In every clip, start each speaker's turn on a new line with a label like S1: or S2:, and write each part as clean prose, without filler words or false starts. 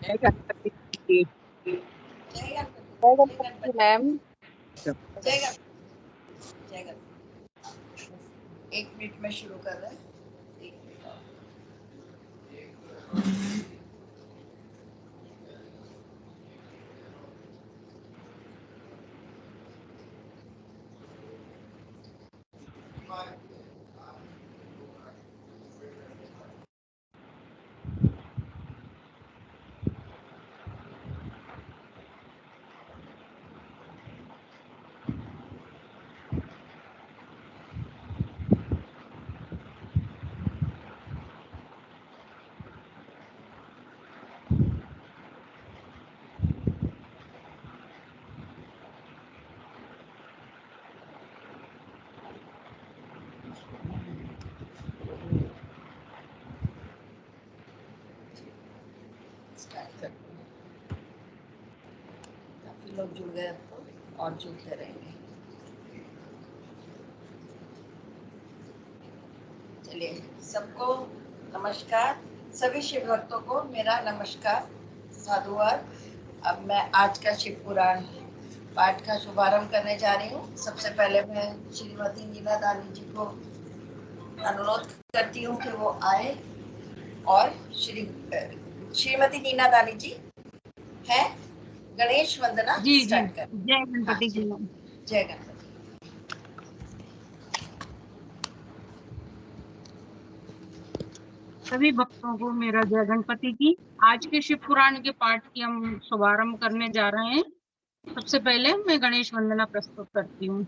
S1: जय गणपति जी।
S2: जय गणपति मैम। जय गणपति। 1 मिनट में शुरू कर रहे हैं। काफी लोग जुड़ गए तो और जुड़ते रहेंगे। चलिए, सबको नमस्कार। सभी शिव भक्तों को मेरा नमस्कार, साधुवाद। अब मैं आज का शिव पुराण पाठ का शुभारंभ करने जा रही हूँ। सबसे पहले मैं श्रीमती नीला दानी जी को अनुरोध करती हूँ कि वो आए और श्रीमती नीना दानी जी है गणेश वंदना स्टार्ट कर।
S1: जय गणपति जी।
S2: जय गणपति।
S1: सभी भक्तों को मेरा जय गणपति जी। आज के शिव पुराण के पाठ की हम शुभारंभ करने जा रहे हैं। सबसे पहले मैं गणेश वंदना प्रस्तुत करती हूँ।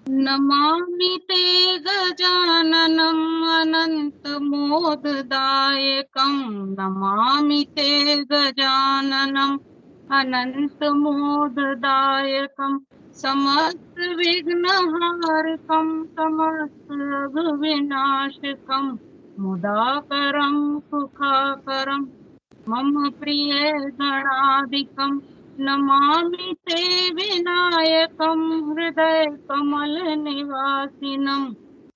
S1: नमामि ते गजाननम् अनन्तमोददायकम्। नमामि ते गजाननम् अनंत मोददायकं समस्त विघ्नहारकं समस्त विनाशकं मुदाकरं सुखाकरं मम प्रिय गणाधिकं नमामि ते विनायकं हृदय कमल निवासिनं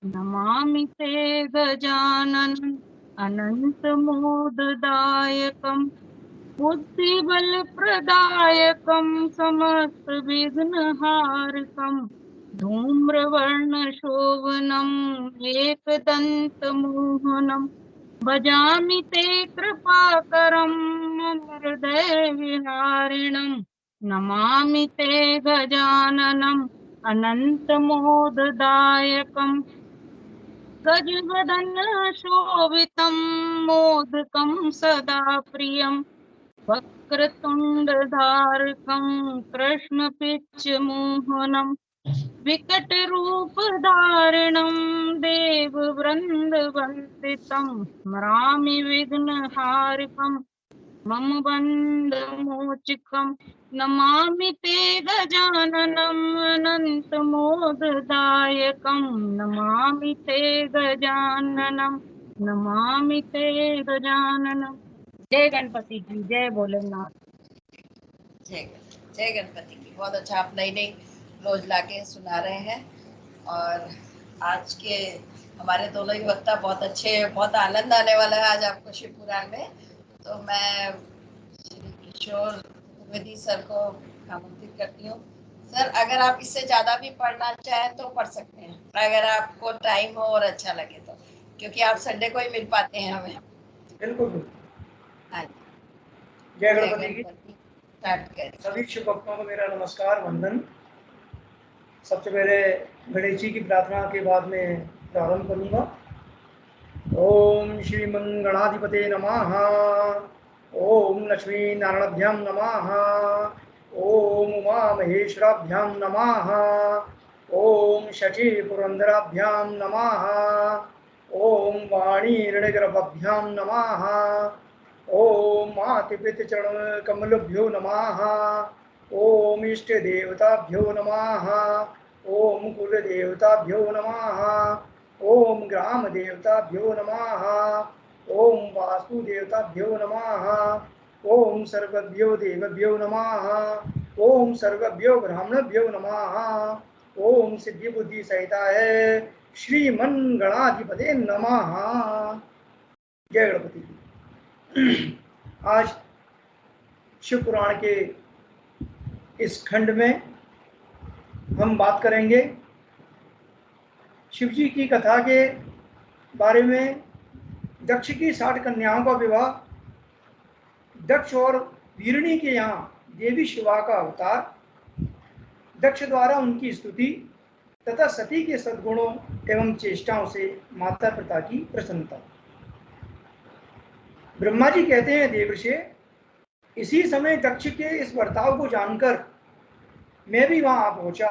S1: नमामि ते गजाननं अनंत मोददायकं बुद्धिबल प्रदायकं समस्त विघ्नहारकं धूम्रवर्ण शोभनम् एकदन्तमोहनं भजामि ते कृपाकरं मम हृदय विहारिणं नमामि ते गजाननम् अनन्तमोददायकं गजवदन शोभितं मोदकं सदा प्रियम् वक्रतुण्डधारकं कृष्णपिच्चमोहनं विकटरूपधारिणं देववृन्दवन्दितं स्मरामि विघ्नहारिकं मम बन्धमोचकं नमामि ते गजाननम् अनन्तमोददायकं नमामि ते गजाननम् नमामि ते गजाननम्। जय गणपति की जय भोलेनाथ।
S2: जय गणपति की। बहुत अच्छा, आप नई नई रोज लाके सुना रहे हैं। और आज के हमारे दोनों ही वक्ता बहुत अच्छे, बहुत आनंद आने वाला है आज आपको शिव पुराण में। तो मैं श्री किशोर द्विवेदी सर को आमंत्रित करती हूँ। सर, अगर आप इससे ज्यादा भी पढ़ना चाहें तो पढ़ सकते हैं, अगर आपको टाइम हो और अच्छा लगे तो, क्योंकि आप संडे को ही मिल पाते हैं हमें।
S3: बिल्कुल।
S2: हाँ,
S3: जय गणपति की।
S2: स्टार्ट करें।
S3: सभी शिव भक्तों को मेरा नमस्कार, वंदन। सबसे पहले गणेश जी की प्रार्थना के बाद में प्रारंभ करूंगा। ओम श्रीमंगणाधिपते नमः। ओम लक्ष्मी नारायणाभ्याम नमः। ओम उमा महेश्वराभ्याम नमः। ओम शची पुरंदराभ्याम नमः। ओम वाणी ऋणगर्भभ्याम नमः। ओम मातृपितृचरण कमलभ्यो नमः। ओम इष्ट देवताभ्यो नमः। ओम कुल देवताभ्यो नमः। ओम ग्राम देवताभ्यो नमः। ओम वास्तु देवताभ्यो नमः। ओम सर्वभ्यो देवभ्यो नमः। ओम सर्वभ्यो ब्राह्मणभ्यो नमः। ओम सिद्धि बुद्धि सहिताय श्रीमन गणाधिपते नमः। जय गणपति। आज शिव पुराण के इस खंड में हम बात करेंगे शिव जी की कथा के बारे में। दक्ष की 60 कन्याओं का विवाह, दक्ष और वीरणी के यहाँ देवी शिवा का अवतार, दक्ष द्वारा उनकी स्तुति तथा सती के सद्गुणों एवं चेष्टाओं से माता पिता की प्रसन्नता। ब्रह्मा जी कहते हैं, देवर्षि, इसी समय दक्ष के इस बर्ताव को जानकर मैं भी वहां आ पहुंचा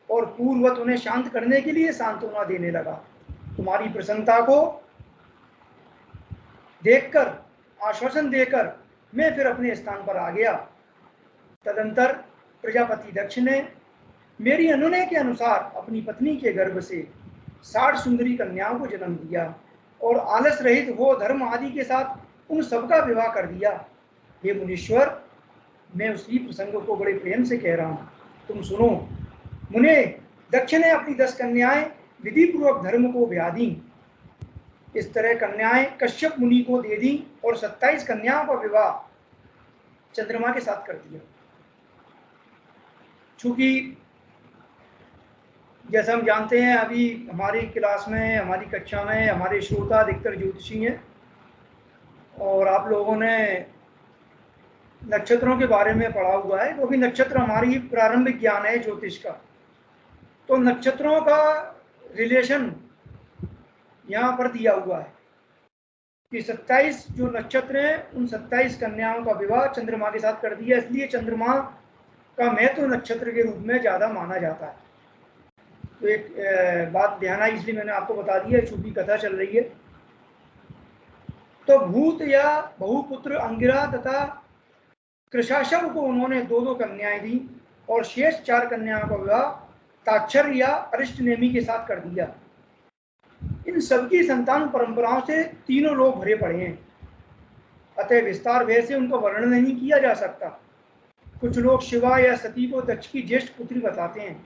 S3: और पूर्ववत उन्हें शांत करने के लिए सांत्वना देने लगा। तुम्हारी प्रसन्नता को देखकर, आश्वासन देकर मैं फिर अपने स्थान पर आ गया। तदंतर प्रजापति दक्ष ने मेरी अनुनय के अनुसार अपनी पत्नी के गर्भ से 60 सुंदरी कन्याओं को जन्म दिया और आलस रहित हो धर्म आदि के साथ उन सबका विवाह कर दिया। हे मुनीश्वर, मैं उसी प्रसंग को बड़े प्रेम से कह रहा हूँ, तुम सुनो। मुने, दक्ष ने अपनी 10 कन्याएं विधि पूर्वक धर्म को ब्याह दी। इस तरह कन्याएं कश्यप मुनि को दे दी और 27 कन्याओं का विवाह चंद्रमा के साथ कर दिया। चूंकि जैसा हम जानते हैं, अभी हमारी क्लास में, हमारी कक्षा में हमारे श्रोता अधिकतर ज्योतिषी हैं और आप लोगों ने नक्षत्रों के बारे में पढ़ा हुआ है, क्योंकि नक्षत्र हमारी प्रारंभिक ज्ञान है ज्योतिष का। तो नक्षत्रों का रिलेशन यहाँ पर दिया हुआ है कि 27 जो नक्षत्र हैं उन 27 कन्याओं का विवाह चंद्रमा के साथ कर दिया। इसलिए चंद्रमा का महत्व नक्षत्र के रूप में ज्यादा माना जाता है। तो एक बात ध्यान आई, इसलिए मैंने आपको बता दिया, चूंकि कथा चल रही है। तो भूत या बहुपुत्र अंगिरा तथा कृशाशव को उन्होंने 2 कन्याएं दी और शेष 4 कन्याओं का विवाह ताक्षर या अरिष्टनेमी के साथ कर दिया। इन सबकी संतान परंपराओं से तीनों लोग भरे पड़े हैं, अतः विस्तार भय से उनका वर्णन नहीं किया जा सकता। कुछ लोग शिवा या सती को दक्ष की ज्येष्ठ पुत्री बताते हैं,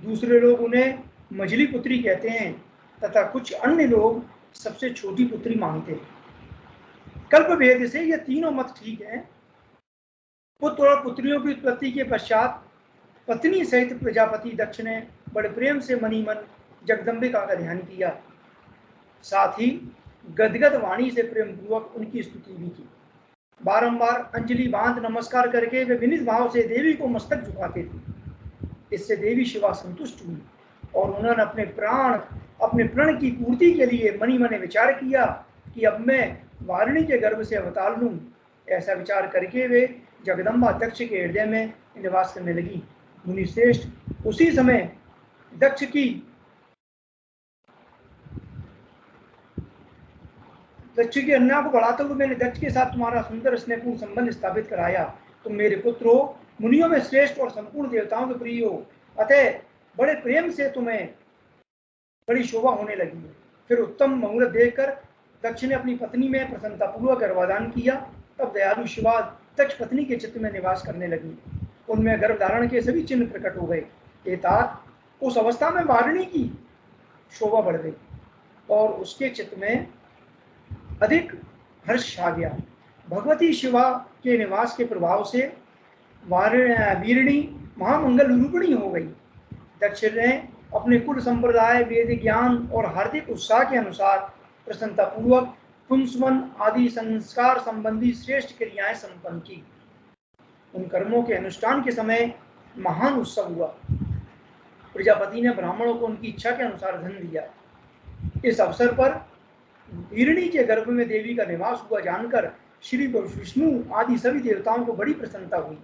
S3: दूसरे लोग उन्हें मझली पुत्री कहते हैं तथा कुछ अन्य लोग सबसे छोटी पुत्री मानते हैं। कल्प भेद से ये तीनों मत ठीक हैं। पुत्र और पुत्रियों की उत्पत्ति के पश्चात पत्नी सहित प्रजापति दक्ष ने बड़े प्रेम से मनी मन जगदम्बिका का ध्यान किया, साथ ही गदगद वाणी से प्रेम पूर्वक उनकी स्तुति भी की। बारंबार अंजलि बांध नमस्कार करके वे विनीत भाव से देवी को मस्तक झुकाते थे। इससे देवी शिवा संतुष्ट हुई और उन्होंने अपने प्रण की पूर्ति के लिए मनी मन विचार किया कि अब मैं वारिणी के गर्भ से अवतार लूं। ऐसा विचार करके वे जगदम्बा दक्ष के हृदय में निवास करने लगी। मुनि श्रेष्ठ, उसी समय दक्ष की अन्ना को बढ़ाते हुए मैंने दक्ष के साथ तुम्हारा सुंदर स्नेहपूर्ण संबंध स्थापित कराया। तुम मेरे पुत्र हो, मुनियों में श्रेष्ठ और संपूर्ण देवताओं के प्रिय हो, अतः बड़े प्रेम से तुम्हें बड़ी शोभा होने लगी है। फिर उत्तम मुहूर्त देखकर दक्ष ने अपनी पत्नी में प्रसन्नतापूर्वक गर्भाधान किया। तब दयालु शिवा दक्ष पत्नी के चित्त में निवास करने लगी। उनमें गर्भधारण के सभी चिन्ह प्रकट हो गए। एतात उस अवस्था में वारिणी की शोभा बढ़ गई और उसके चित्त में अधिक हर्ष छा गया। भगवती शिवा के निवास के प्रभाव से वीरिणी महामंगल रूपिणी हो गई। दक्ष ने अपने कुल संप्रदाय, वेद ज्ञान और हार्दिक उत्साह के अनुसार प्रसन्नता पूर्वक पुंसवन आदि संस्कार संबंधी श्रेष्ठ क्रियाएं संपन्न की। उन कर्मों के अनुष्ठान के समय महान उत्सव हुआ। प्रजापति ने ब्राह्मणों को उनकी इच्छा के अनुसार धन दिया। इस अवसर पर वीरिणी के गर्भ में देवी का निवास हुआ जानकर श्री विष्णु आदि सभी देवताओं को बड़ी प्रसन्नता हुई।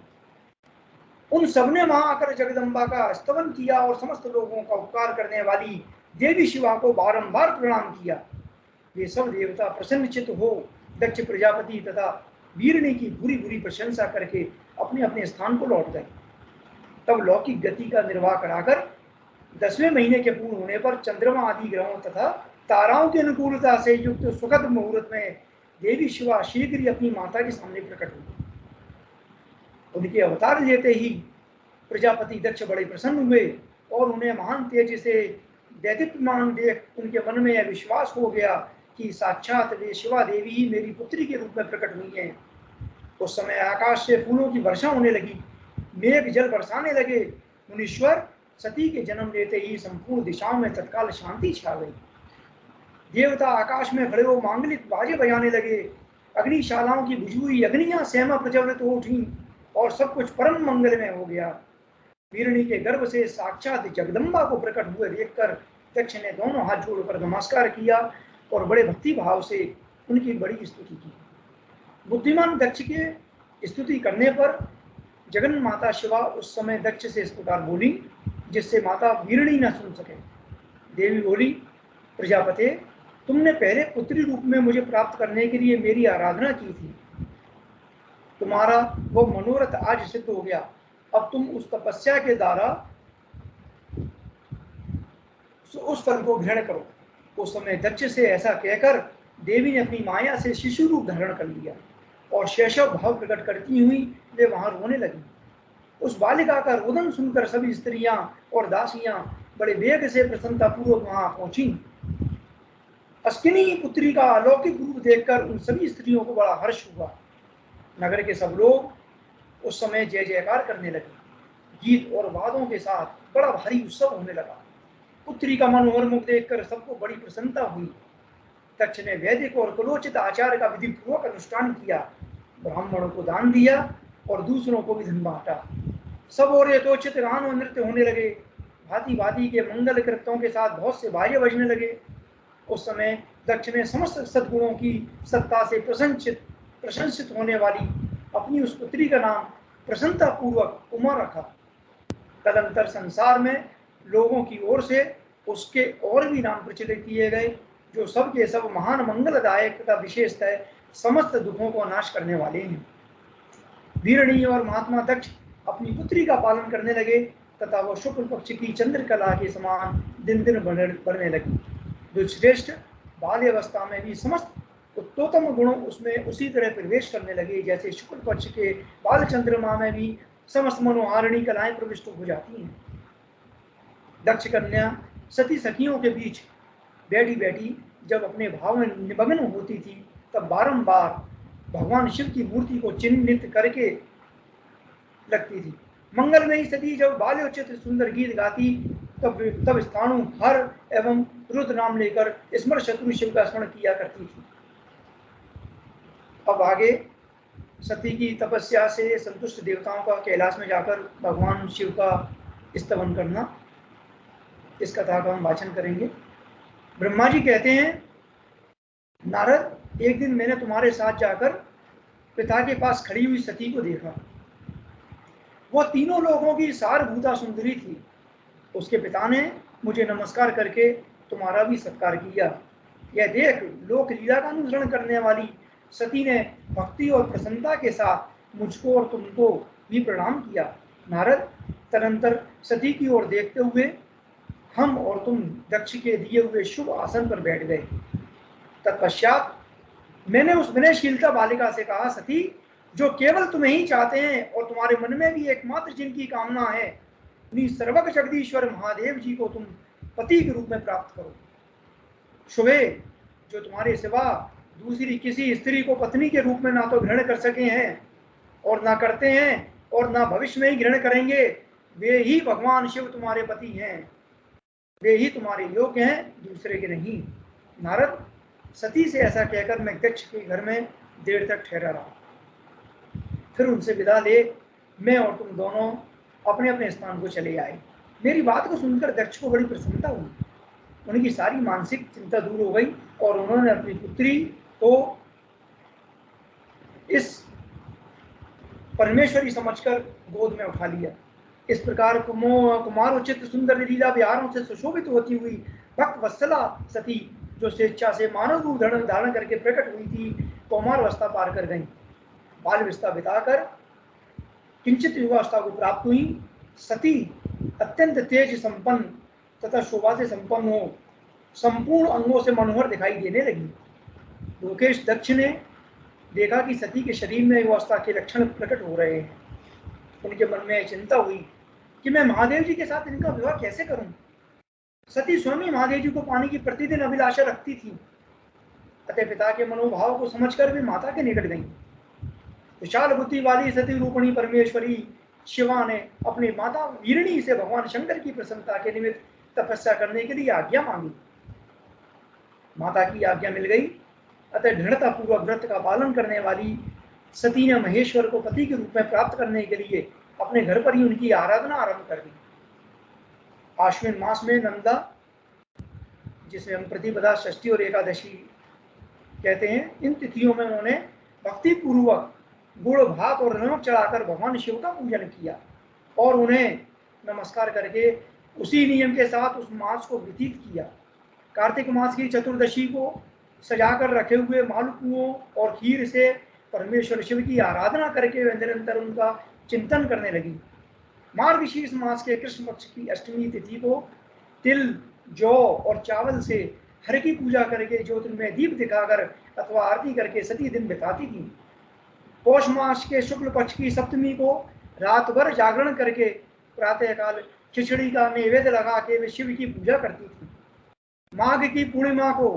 S3: उन सबने वहां आकर जगदम्बा का स्तवन किया और समस्त लोगों का उपकार करने वाली देवी शिवा को बारंबार प्रणाम किया। वे सब देवता प्रसन्नचित्त हो दक्ष प्रजापति तथा वीरिणी की बुरी बुरी प्रशंसा करके अपने अपने स्थान को लौट गए। तब लौकिक गति का निर्वाह कराकर 10वें महीने के पूर्ण होने पर चंद्रमा आदि ग्रहों तथा ताराओं की अनुकूलता से युक्त सुखद मुहूर्त में देवी शिवा शीघ्र ही अपनी माता के सामने प्रकट हुई। उनके अवतार लेते ही प्रजापति दक्ष बड़े प्रसन्न हुए और उन्हें महान तेज से दैदीप्यमान देख उनके मन में यह विश्वास हो गया कि साक्षात वे शिवा देवी ही मेरी पुत्री के रूप में प्रकट हुई हैं। उस समय आकाश से फूलों की वर्षा होने लगी, मेघ जल बरसाने लगे। मुनीश्वर सती के जन्म लेते ही संपूर्ण दिशाओं में तत्काल शांति छा गई। देवता आकाश में खड़े हो मांगलिक बाजे बजाने लगे। अग्निशालाओं की बुझी हुई अग्नियां सहमा प्रज्वलित हो उठी और सब कुछ परम मंगलमय हो गया। वीरिणी के गर्भ से साक्षात जगदम्बा को प्रकट हुए देखकर दक्ष ने दोनों हाथ जोड़कर नमस्कार किया और बड़े भक्ति भाव से उनकी बड़ी स्तुति की। बुद्धिमान दक्ष के स्तुति करने पर जगन माता शिवा उस समय दक्ष से इस प्रकार बोली, जिससे माता वीरिणी न सुन सके। देवी बोली, प्रजापते, तुमने पहले पुत्री रूप में मुझे प्राप्त करने के लिए मेरी आराधना की थी। तुम्हारा वो मनोरथ आज सिद्ध हो गया। अब तुम उस तपस्या के द्वारा उस फल को ग्रहण करो। उस समय दक्ष से ऐसा कहकर देवी ने अपनी माया से शिशु रूप धारण कर लिया और शैशव भाव प्रकट करती हुई वे वहां रोने लगी। उस बालिका का रोदन सुनकर सभी स्त्रियां और दासियां बड़े वेग से प्रसन्नता पूर्वक वहां पहुंची। अस्किनी पुत्री का अलौकिक रूप देखकर उन सभी स्त्रियों को बड़ा हर्ष हुआ। नगर के सब लोग उस समय जय जयकार करने लगे। गीत और वादों के साथ बड़ा भारी उत्सव होने लगा। पुत्री का मनोहर मुख देखकर सबको बड़ी प्रसन्नता हुई। दक्ष ने वैदिक और कुलोचित आचार का विधि पूर्वक अनुष्ठान किया, ब्राह्मणों को दान दिया और दूसरों को भी धन बांटा। सब और यथोचित गान और नृत्य होने लगे। भांति भांति के मंगल कृत्यों के साथ बहुत से बाजे बजने लगे। उस समय दक्ष ने समस्त सद्गुणों की सत्ता से प्रशंसित होने वाली अपनी उस पुत्री का नाम प्रसन्नता पूर्वक उमा रखा। तदंतर संसार में लोगों की ओर से उसके और भी नाम प्रचलित किए गए, जो सब के सब महान मंगलदायक तथा विशेषतः समस्त दुखों को नाश करने वाले हैं। वीरणी और महात्मा दक्ष अपनी पुत्री का पालन करने लगे तथा वह शुक्ल पक्ष की चंद्रकला के समान दिन दिन बढ़ने लगी। जो श्रेष्ठ बाल्यावस्था में भी समस्त उत्तोत्तम गुणों उसमें उसी तरह प्रवेश करने लगे जैसे शुक्ल पक्ष के बाल चंद्रमा में भी समस्त मनोहारिणी कलाएं प्रविष्ट हो जाती हैं। दक्ष कन्या सती सखियों के बीच बैठी बैठी जब अपने भाव में निमग्न होती थी तब बारंबार भगवान शिव की मूर्ति को चिन्हित करके लगती थी। मंगलमयी सती जब बाल्योचित सुंदर गीत गाती तब स्थाणु हर एवं रुद्र नाम लेकर स्मर शत्रु शिव का स्मरण किया करती थी। अब आगे सती की तपस्या से संतुष्ट देवताओं का कैलाश में जाकर भगवान शिव का स्तवन करना, इस कथा का हम वाचन करेंगे। ब्रह्मा जी कहते हैं, नारद, एक दिन मैंने तुम्हारे साथ जाकर पिता के पास खड़ी हुई सती को देखा। वो तीनों लोगों की सारभूता सुंदरी थी। उसके पिता ने मुझे नमस्कार करके तुम्हारा भी सत्कार किया। यह देख लोक लीला का अनुसरण करने वाली सती ने भक्ति और प्रसन्नता के साथ मुझको और तुमको भी प्रणाम किया। नारद, तदनंतर सती की ओर देखते हुए हम और तुम दक्ष के दिए हुए शुभ आसन पर बैठ गए। तत्पश्चात मैंने उस विनयशीलता बालिका से कहा, सती, जो केवल तुम्हें ही चाहते हैं और तुम्हारे मन में भी एकमात्र जिनकी कामना है, उन्हीं सर्वज्ञ जगदीश्वर महादेव जी को तुम पति के रूप में प्राप्त करो। शुभे, जो तुम्हारे सिवा दूसरी किसी स्त्री को पत्नी के रूप में ना तो ग्रहण कर सके हैं और ना करते हैं और ना भविष्य में ही ग्रहण करेंगे, वे ही भगवान शिव तुम्हारे पति हैं। वे ही तुम्हारे योग्य हैं, दूसरे के नहीं। नारद, सती से ऐसा कहकर मैं दक्ष के घर में देर तक ठहरा रहा। फिर उनसे विदा ले मैं और तुम दोनों अपने अपने स्थान को चले आए। मेरी बात को सुनकर दक्ष को बड़ी प्रसन्नता हुई। उनकी सारी मानसिक चिंता दूर हो गई और उन्होंने अपनी पुत्री को इस परमेश्वरी समझकर गोद में उठा लिया। इस प्रकार कुमारोचित सुंदर लीला विहारों से सुशोभित होती हुई भक्त वत्सला सती, जो स्वेच्छा से मानव रूप धारण करके प्रकट हुई थी, कौमारावस्था पार कर गई। बाल अवस्था बिताकर किंचित युवावस्था को प्राप्त हुई। सती अत्यंत तेज संपन्न तथा शोभा से संपन्न हो संपूर्ण अंगों से मनोहर दिखाई देने लगी। लोकेश दक्ष ने देखा कि सती के शरीर में युवावस्था के लक्षण प्रकट हो रहे हैं। उनके मन में चिंता हुई कि मैं महादेव जी के साथ इनका विवाह कैसे करूं। सती स्वयं महादेव जी को पाने की प्रतिदिन अभिलाषा रखती थी। अतः पिता के मनोभाव को समझकर वे माता के निकट गईं। विशाल बुद्धि वाली सती रूपणी परमेश्वरी शिवा ने अपनी माता वीरणी से भगवान शंकर की प्रसन्नता के निमित्त तपस्या करने के लिए आज्ञा मांगी। माता की आज्ञा मिल गई। अतः दृढ़ता पूर्वक व्रत का पालन करने वाली सती ने महेश्वर को पति के रूप में प्राप्त करने के लिए अपने घर पर ही उनकी आराधना आरंभ कर दी। आश्विन मास में नंदा, जिसे हम प्रतिपदा, षष्ठी और एकादशी कहते हैं, इन तिथियों में उन्होंने भक्ति पूर्वक गुड़, भात और नमक चढ़ाकर भगवान शिव का पूजन किया और उन्हें नमस्कार करके उसी नियम के साथ उस मास को व्यतीत किया। कार्तिक मास की चतुर्दशी को सजाकर रखे हुए मालपुओं और खीर से परमेश्वर शिव की आराधना करके वे निरंतर उनका चिंतन करने लगी। मार्गशीर्ष मास के कृष्ण पक्ष की अष्टमी तिथि को तिल, जौ और चावल से हर की पूजा करके ज्योतिर्मय दीप दिखाकर अथवा आरती करके सती दिन बिताती थी। पौष मास के शुक्ल पक्ष की सप्तमी को रात भर जागरण करके प्रातःकाल खिचड़ी का नैवेद्य लगा के वे शिव की पूजा करती थी। माघ की पूर्णिमा को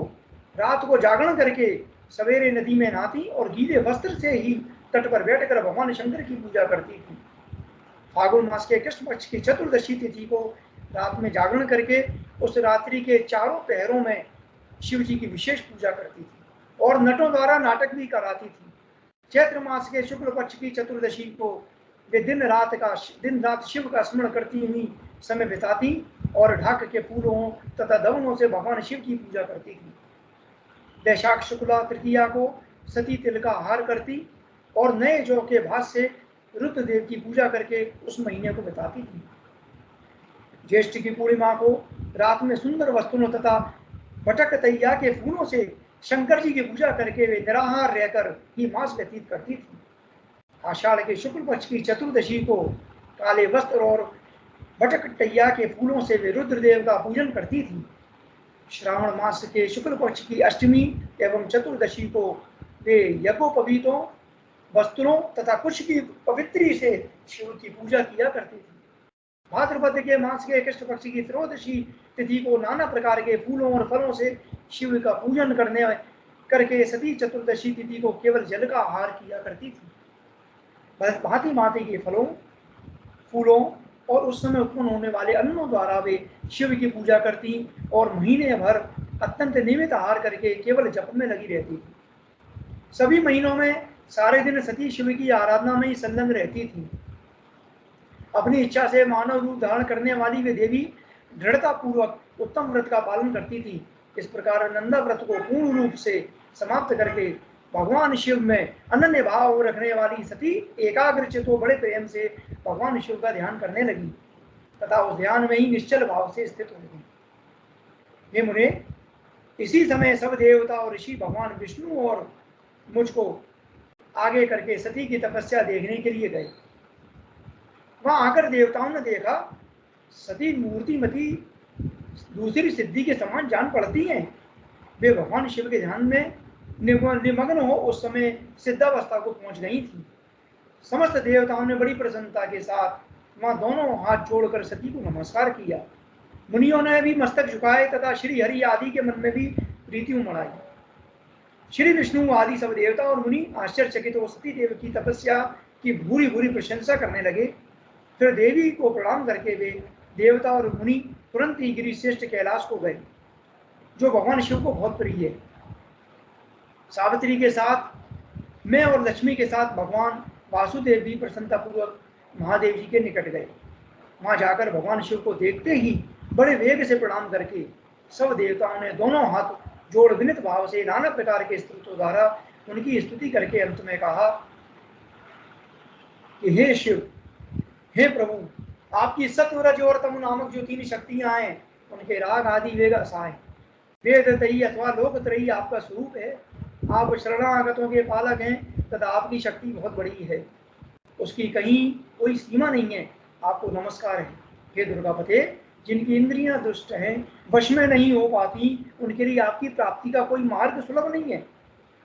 S3: रात को जागरण करके सवेरे नदी में नहाती और गीले वस्त्र से ही तट पर बैठकर भगवान शंकर की पूजा करती थी। फागुन मास के कृष्ण पक्ष की चतुर्दशी तिथि को रात में जागरण करके उस रात्रि के चारों पहरों में शिव जी की विशेष पूजा करती थी और नटों द्वारा नाटक भी कराती थी। चैत्र मास के शुक्ल पक्ष की चतुर्दशी को वे दिन रात शिव का स्मरण करती हुई समय बिताती और ढाक के फूलों तथा दवनों से भगवान शिव की पूजा करती थी। वैशाख शुक्ला तृतीया को सती तिल का आहार करती और नए जौ के भात से रुद्रदेव की पूजा करके उस महीने को बिताती थी। ज्येष्ठ की पूर्णिमा को रात में सुंदर वस्तुओं तथा भटक तैया के फूलों से शंकर जी की पूजा करके वे निराहार रहकर ही मास व्यतीत करती थी। आषाढ़ के शुक्ल पक्ष की चतुर्दशी को काले वस्त्र और बटकटैया के फूलों से वे रुद्रदेव का पूजन करती थी। श्रावण मास के शुक्ल पक्ष की अष्टमी एवं चतुर्दशी को वे यज्ञोपवीतों, वस्त्रों तथा कुश की पवित्री से शिव की पूजा किया करती थी। भाद्रपद के मास के कृष्ण पक्ष की त्रयोदशी तिथि को नाना प्रकार के फूलों और फलों से शिव का पूजन करके सती चतुर्दशी तिथि को केवल जल का आहार किया करती थी। भांति भांति के फलों, फूलों और उस समय उत्पन्न होने वाले अन्नों द्वारा वे शिव की पूजा करती और महीने भर अत्यंत नियमित आहार करके केवल जप में लगी रहती थी। सभी महीनों में सारे दिन सती शिव की आराधना में ही संलग्न रहती थी। अपनी इच्छा से मानव रूप धारण करने वाली वे देवी दृढ़ता पूर्वक उत्तम व्रत का पालन करती थी। इस प्रकार नंदा व्रत को पूर्ण रूप से समाप्त करके भगवान शिव में अनन्य भाव रखने वाली सती एकाग्रचित हो बड़े प्रेम से भगवान शिव का ध्यान करने लगी तथा उस ध्यान में ही निश्चल भाव से स्थित हो गई। हे मुने, इसी समय सब देवता और ऋषि भगवान विष्णु और मुझको आगे करके सती की तपस्या देखने के लिए गए। वहां आकर देवताओं ने देखा सती मूर्तिमती दूसरी सिद्धि के समान जान पड़ती हैं। वे भगवान शिव के ध्यान में निमग्न हो उस समय सिद्धावस्था को पहुंच गई थी। समस्त देवताओं ने बड़ी प्रसन्नता के साथ वहां दोनों हाथ जोड़कर सती को नमस्कार किया। मुनियों ने भी मस्तक झुकाए तथा श्री हरि आदि के मन में भी प्रीति उमड़ाई। श्री विष्णु आदि सब देवता और मुनि आश्चर्यचकित हो सती देव की तपस्या की भूरी भूरी प्रशंसा करने लगे। फिर देवी को प्रणाम करके वे देवता और मुनि तुरंत ही गिरिश्रेष्ठ कैलाश को गए, जो भगवान शिव को बहुत प्रिय है। सावित्री के साथ मैं और लक्ष्मी के साथ भगवान वासुदेव भी प्रसन्नतापूर्वक महादेव जी के निकट गए। वहां जाकर भगवान शिव को देखते ही बड़े वेग से प्रणाम करके सब देवताओं ने दोनों हाथ जोड़ विनित भाव से नाना प्रकार के स्तुतियों द्वारा उनकी स्तुति करके अंत में कहा कि हे शिव, हे प्रभु, आपकी सत्वरज और तमु नामक जो तीन शक्तियां हैं उनके राग आदि वेग असाय, वेदत्रयी अथवा लोकत्रयी आपका स्वरूप है। आप शरणागतों के पालक हैं तथा आपकी शक्ति बहुत बड़ी है, उसकी कहीं कोई सीमा नहीं है। आपको नमस्कार है। हे दुर्गापते, जिनकी इंद्रियां दुष्ट हैं, वश में नहीं हो पाती, उनके लिए आपकी प्राप्ति का कोई मार्ग सुलभ नहीं है।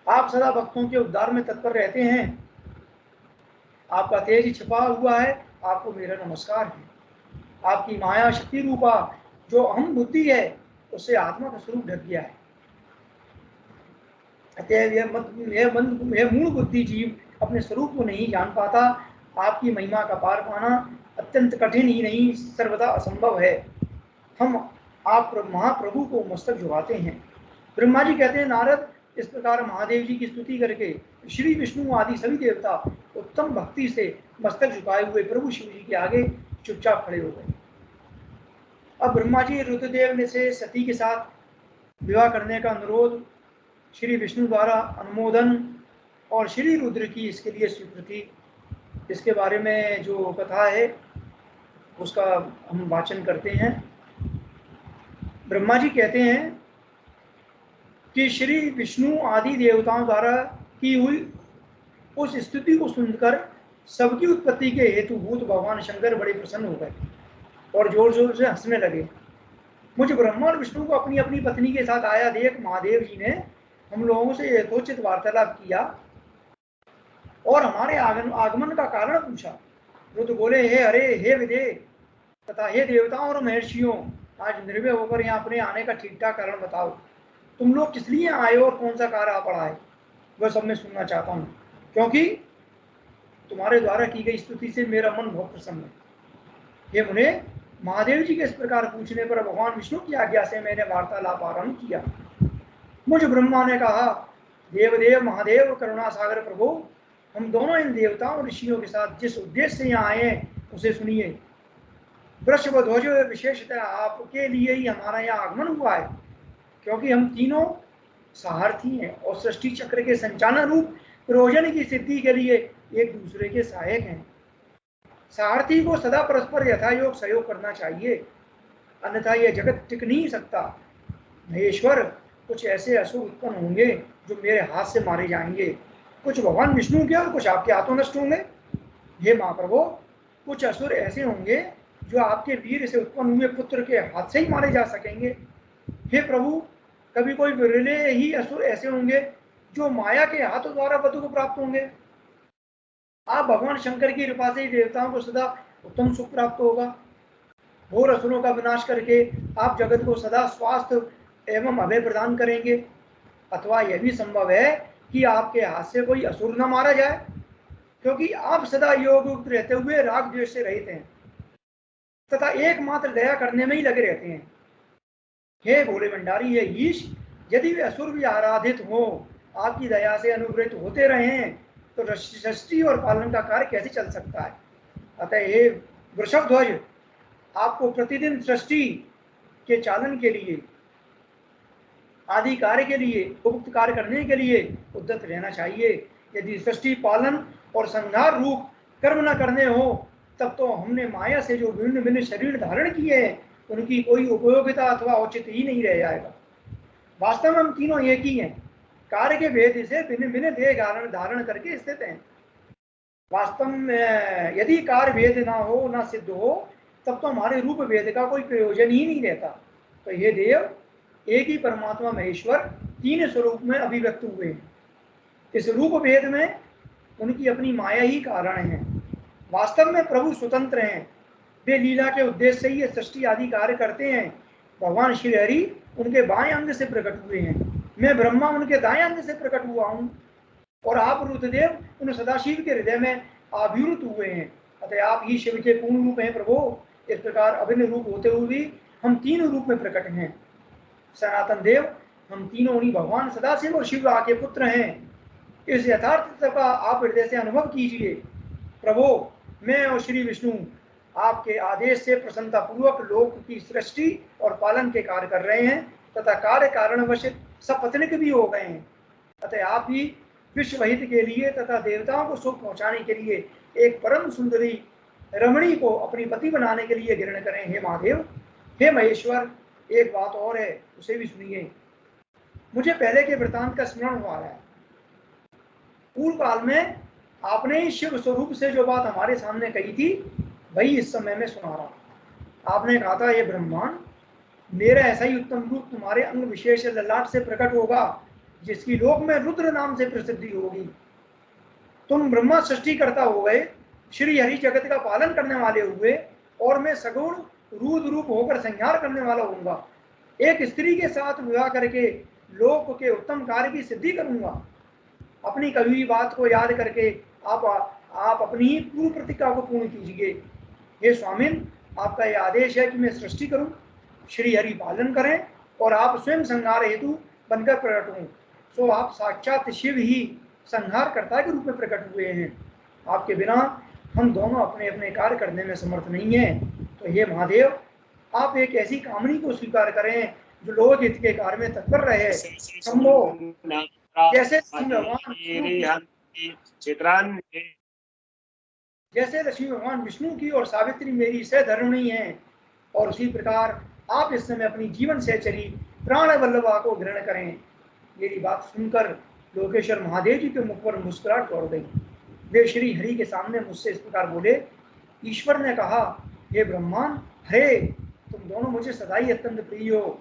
S3: आप सदा भक्तों के उद्धार में तत्पर रहते हैं। आपका तेज छिपा हुआ है। आपको मेरा नमस्कार है। आपकी माया शक्ति रूपा जो अहम बुद्धि है उससे आत्मा का स्वरूप ढक गया है। अतएव यह मूल बुद्धि जीव अपने स्वरूप को नहीं जान पाता। आपकी महिमा का पार पाना अत्यंत कठिन ही नहीं, सर्वदा असंभव है। हम आप महाप्रभु को मस्तक झुकाते हैं। ब्रह्मा जी कहते हैं, नारद, इस प्रकार महादेव जी की स्तुति करके श्री विष्णु आदि सभी देवता उत्तम भक्ति से मस्तक झुकाए हुए प्रभु शिव जी के आगे चुपचाप खड़े हो गए। अब ब्रह्मा जी रुद्रदेव ने से सती के साथ विवाह करने का अनुरोध श्री विष्णु द्वारा अनुमोदन और श्री रुद्र की इसके लिए स्वीकृति, इसके बारे में जो कथा है उसका हम वाचन करते हैं। ब्रह्मा जी कहते हैं कि श्री विष्णु आदि देवताओं द्वारा की हुई उस स्तुति को सुनकर सबकी उत्पत्ति के हेतुभूत भगवान शंकर बड़े प्रसन्न हो गए और जोर जोर से हंसने लगे। मुझे ब्रह्मा और विष्णु को अपनी अपनी पत्नी के साथ आया देख महादेव जी ने हम लोगों से यथोचित वार्तालाप किया और हमारे आगमन का कारण पूछा। रुद्र बोले, हे हरे, हे विदे तथा हे देवताओं और महर्षियों, आज निर्भय होकर यहाँ अपने आने का ठीक ठाक कारण बताओ। तुम लोग किस लिए आए और कौन सा कार्य आ पड़ा है, वह सब मैं सुनना चाहता हूँ, क्योंकि तुम्हारे द्वारा की गई स्तुति से मेरा मन बहुत प्रसन्न है। हे मुने, महादेव जी के इस प्रकार पूछने पर भगवान विष्णु की आज्ञा से मैंने वार्तालाप आरंभ किया। मुझे ब्रह्मा ने कहा, देवदेव महादेव करुणा सागर प्रभु, हम दोनों इन देवताओं और ऋषियों के साथ जिस उद्देश्य से यहाँ आए हैं उसे सुनिए। वृषभध्वज, विशेषतः आपके लिए ही हमारा यहाँ आगमन हुआ है, क्योंकि हम तीनों सारथी हैं और सृष्टि चक्र के संचालन रूप प्रयोजन की सिद्धि के लिए एक दूसरे के सहायक हैं। सारथी को सदा परस्पर यथायोग सहयोग करना चाहिए, अन्यथा यह जगत टिक नहीं सकता। महेश्वर, कुछ ऐसे असुर उत्पन्न होंगे जो मेरे हाथ से मारे जाएंगे। कुछ भगवान विष्णु के और कुछ आपके हाथों नष्ट होंगे। हे महाप्रभु, कुछ असुर ऐसे होंगे जो आपके वीर से उत्पन्न हुए पुत्र के हाथ से ही मारे जा सकेंगे। हे प्रभु, कभी कोई विरले ही असुर ऐसे होंगे जो माया के हाथों द्वारा वधु को प्राप्त होंगे। आप भगवान शंकर की कृपा से देवताओं को सदा उत्तम सुख प्राप्त होगा। घोर असुरों का विनाश करके आप जगत को सदा स्वास्थ्य एवं अभय प्रदान करेंगे। अथवा यह भी संभव है कि आपके हाथ से कोई असुर न मारा जाए, क्योंकि आप सदा योग युक्त रहते हुए राग द्वेष से रहित हैं तथा एकमात्र दया करने में ही लगे रहते हैं। हे भोले भंडारी, हे ईश, यदि वे असुर भी आराधित हो, आपकी दया से अनुग्रहित होते रहे, तो सृष्टि और पालन का कार्य कैसे चल सकता है। अतः हे वृषभ ध्वज, आपको प्रतिदिन सृष्टि के चालन के लिए, आदि कार्य के लिए, उपयुक्त कार्य करने के लिए उद्यत रहना चाहिए। यदि सृष्टि पालन और संहार रूप कर्म न करने हो, तब तो हमने माया से जो भिन्न भिन्न शरीर धारण किए हैं, उनकी कोई उपयोगिता अथवा औचित्य ही नहीं रह जाएगा। वास्तव में हम तीनों एक ही हैं, कार्य के भेद से भिन्न भिन्न देह धारण करके स्थित हैं। वास्तव में यदि कार्य भेद ना हो, ना सिद्ध हो, तब तो हमारे रूप भेद का कोई प्रयोजन ही नहीं रहता। तो ये देव एक ही परमात्मा महेश्वर तीन स्वरूप में अभिव्यक्त हुए हैं। इस रूप भेद में उनकी अपनी माया ही कारण है। वास्तव में प्रभु स्वतंत्र हैं, वे लीला के उद्देश्य से ही सृष्टि आदि कार्य करते हैं। भगवान श्री हरि उनके बाएं अंग से प्रकट हुए हैं, मैं ब्रह्मा उनके दाएं अंग से प्रकट हुआ हूँ, और आप रुद्रदेव उन सदाशिव के हृदय में आविर्भूत हुए हैं। अतः आप ही शिव के पूर्ण रूप हैं प्रभु। इस प्रकार अभिन्न रूप होते हुए भी हम तीन रूप में प्रकट हैं। सनातन देव, हम तीनों उन्हीं भगवान सदाशिव और शिव के पुत्र हैं। इस यथार्थता का आप हृदय से अनुभव कीजिए। प्रभु, मैं और श्री विष्णु आपके आदेश से प्रसन्नता पूर्वक लोक की सृष्टि और पालन के कार्य कर रहे हैं तथा कार्य कारणवश सपत्निक भी हो गए हैं। अतः आप भी विश्व हित के लिए तथा देवताओं को सुख पहुंचाने के लिए एक परम सुंदरी रमणी को अपनी पति बनाने के लिए ग्रहण करें। हे महादेव, हे महेश्वर, एक बात और है, उसे भी सुनिए। मुझे पहले के वृतांत का स्मरण हुआ है। पूर्व काल में आपने शिव स्वरूप से जो बात हमारे सामने कही थी, वही इस समय में सुना रहा। आपने कहा था, ये ब्रह्मांड, मेरा ऐसा ही उत्तम रूप तुम्हारे अंग विशेष ललाट से प्रकट होगा, जिसकी लोक में रुद्र नाम से प्रसिद्धि होगी। तुम ब्रह्मा सृष्टि करता हो गए, श्री हरि जगत का पालन करने वाले हुए, और मैं सगुण रूद रूप होकर संहार करने वाला होऊंगा। एक स्त्री के साथ विवाह करके लोक के उत्तम कार्य की सिद्धि करूंगा। अपनी कभी भी बात को याद करके आप अपनी ही पूर्व प्रतिज्ञा को पूर्ण कीजिए। हे स्वामिन, आपका यह आदेश है कि मैं सृष्टि करूं, श्री हरि पालन करें, और आप स्वयं संहार हेतु बनकर प्रकट हों। सो आप साक्षात शिव ही संहारकर्ता के रूप में प्रकट हुए हैं। आपके बिना हम दोनों अपने अपने कार्य करने में समर्थ नहीं हैं। तो हे महादेव, आप एक ऐसी कामनी को स्वीकार करें जो लोक हित के कार्य में तत्पर रहे। जैसे लक्ष्मी भगवान विष्णु की और सावित्री मेरी सहधर्मिणी हैं, और उसी प्रकार आप इस समय अपनी जीवन सहचरी प्राण वल्लभा को ग्रहण करें। मेरी बात सुनकर लोकेश्वर महादेव जी के मुख पर मुस्कुराहट दौड़ गई। वे श्री हरि के सामने मुझसे इस प्रकार बोले। ईश्वर ने कहा, हे ब्रह्मांड, हरे, तुम दोनों मुझे सदा ही अत्यंत प्रिय हो।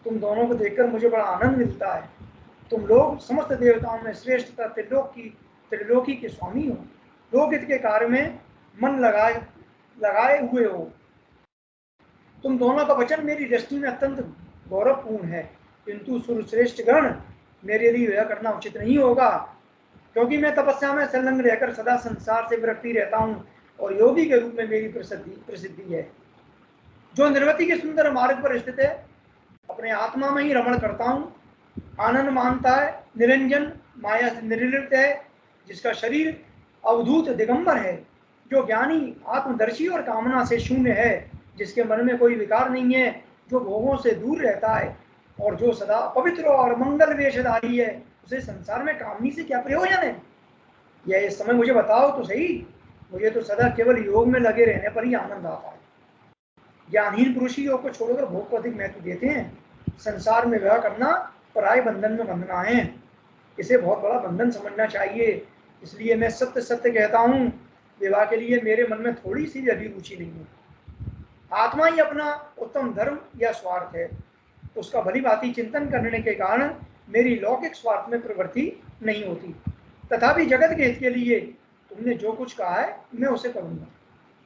S3: तुम दोनों को देखकर मुझे बड़ा आनंद मिलता है। तुम लोग समस्त देवताओं में श्रेष्ठ तथा त्रिलोकी के स्वामी हो। लोकहित के कार्य में मन लगाए हुए हो। तुम दोनों का वचन मेरी दृष्टि में अत्यंत गौरवपूर्ण है, किंतु सुरश्रेष्ठ गण, मेरे लिए यह करना उचित नहीं होगा, क्योंकि मैं तपस्या में संलग्न रहकर सदा संसार से विरक्ति रहता हूँ, और योगी के रूप में मेरी प्रसिद्धि है। जो निर्वति के सुंदर मार्ग पर स्थित है, अपने आत्मा में ही रमण करता हूँ, आनंद मानता है, निरंजन माया से निर्लिप्त है, जिसका शरीर अवधूत दिगंबर है, जो ज्ञानी आत्मदर्शी और कामना से शून्य है, जिसके मन में कोई विकार नहीं है, जो भोगों से दूर रहता है, और जो सदा पवित्र और मंगल वेशधारी है, उसे संसार में कामनी से क्या प्रयोजन है। यह इस समय मुझे बताओ तो सही। मुझे तो सदा केवल योग में लगे रहने पर ही आनंद आता है। ज्ञानहीन पुरुष ही योग को छोड़कर भोग को अधिक महत्व देते हैं। संसार में विवाह करना पराय बंधन में बंधना है। इसे बहुत बड़ा बंधन समझना चाहिए। इसलिए मैं सत्य सत्य कहता हूँ, विवाह के लिए मेरे मन में थोड़ी सी भी अभी रुचि नहीं है। आत्मा ही अपना उत्तम धर्म या स्वार्थ है। उसका भली भांति चिंतन करने के कारण मेरी लौकिक स्वार्थ में प्रवृत्ति नहीं होती। तथापि जगत के हित के लिए तुमने जो कुछ कहा है मैं उसे करूंगा।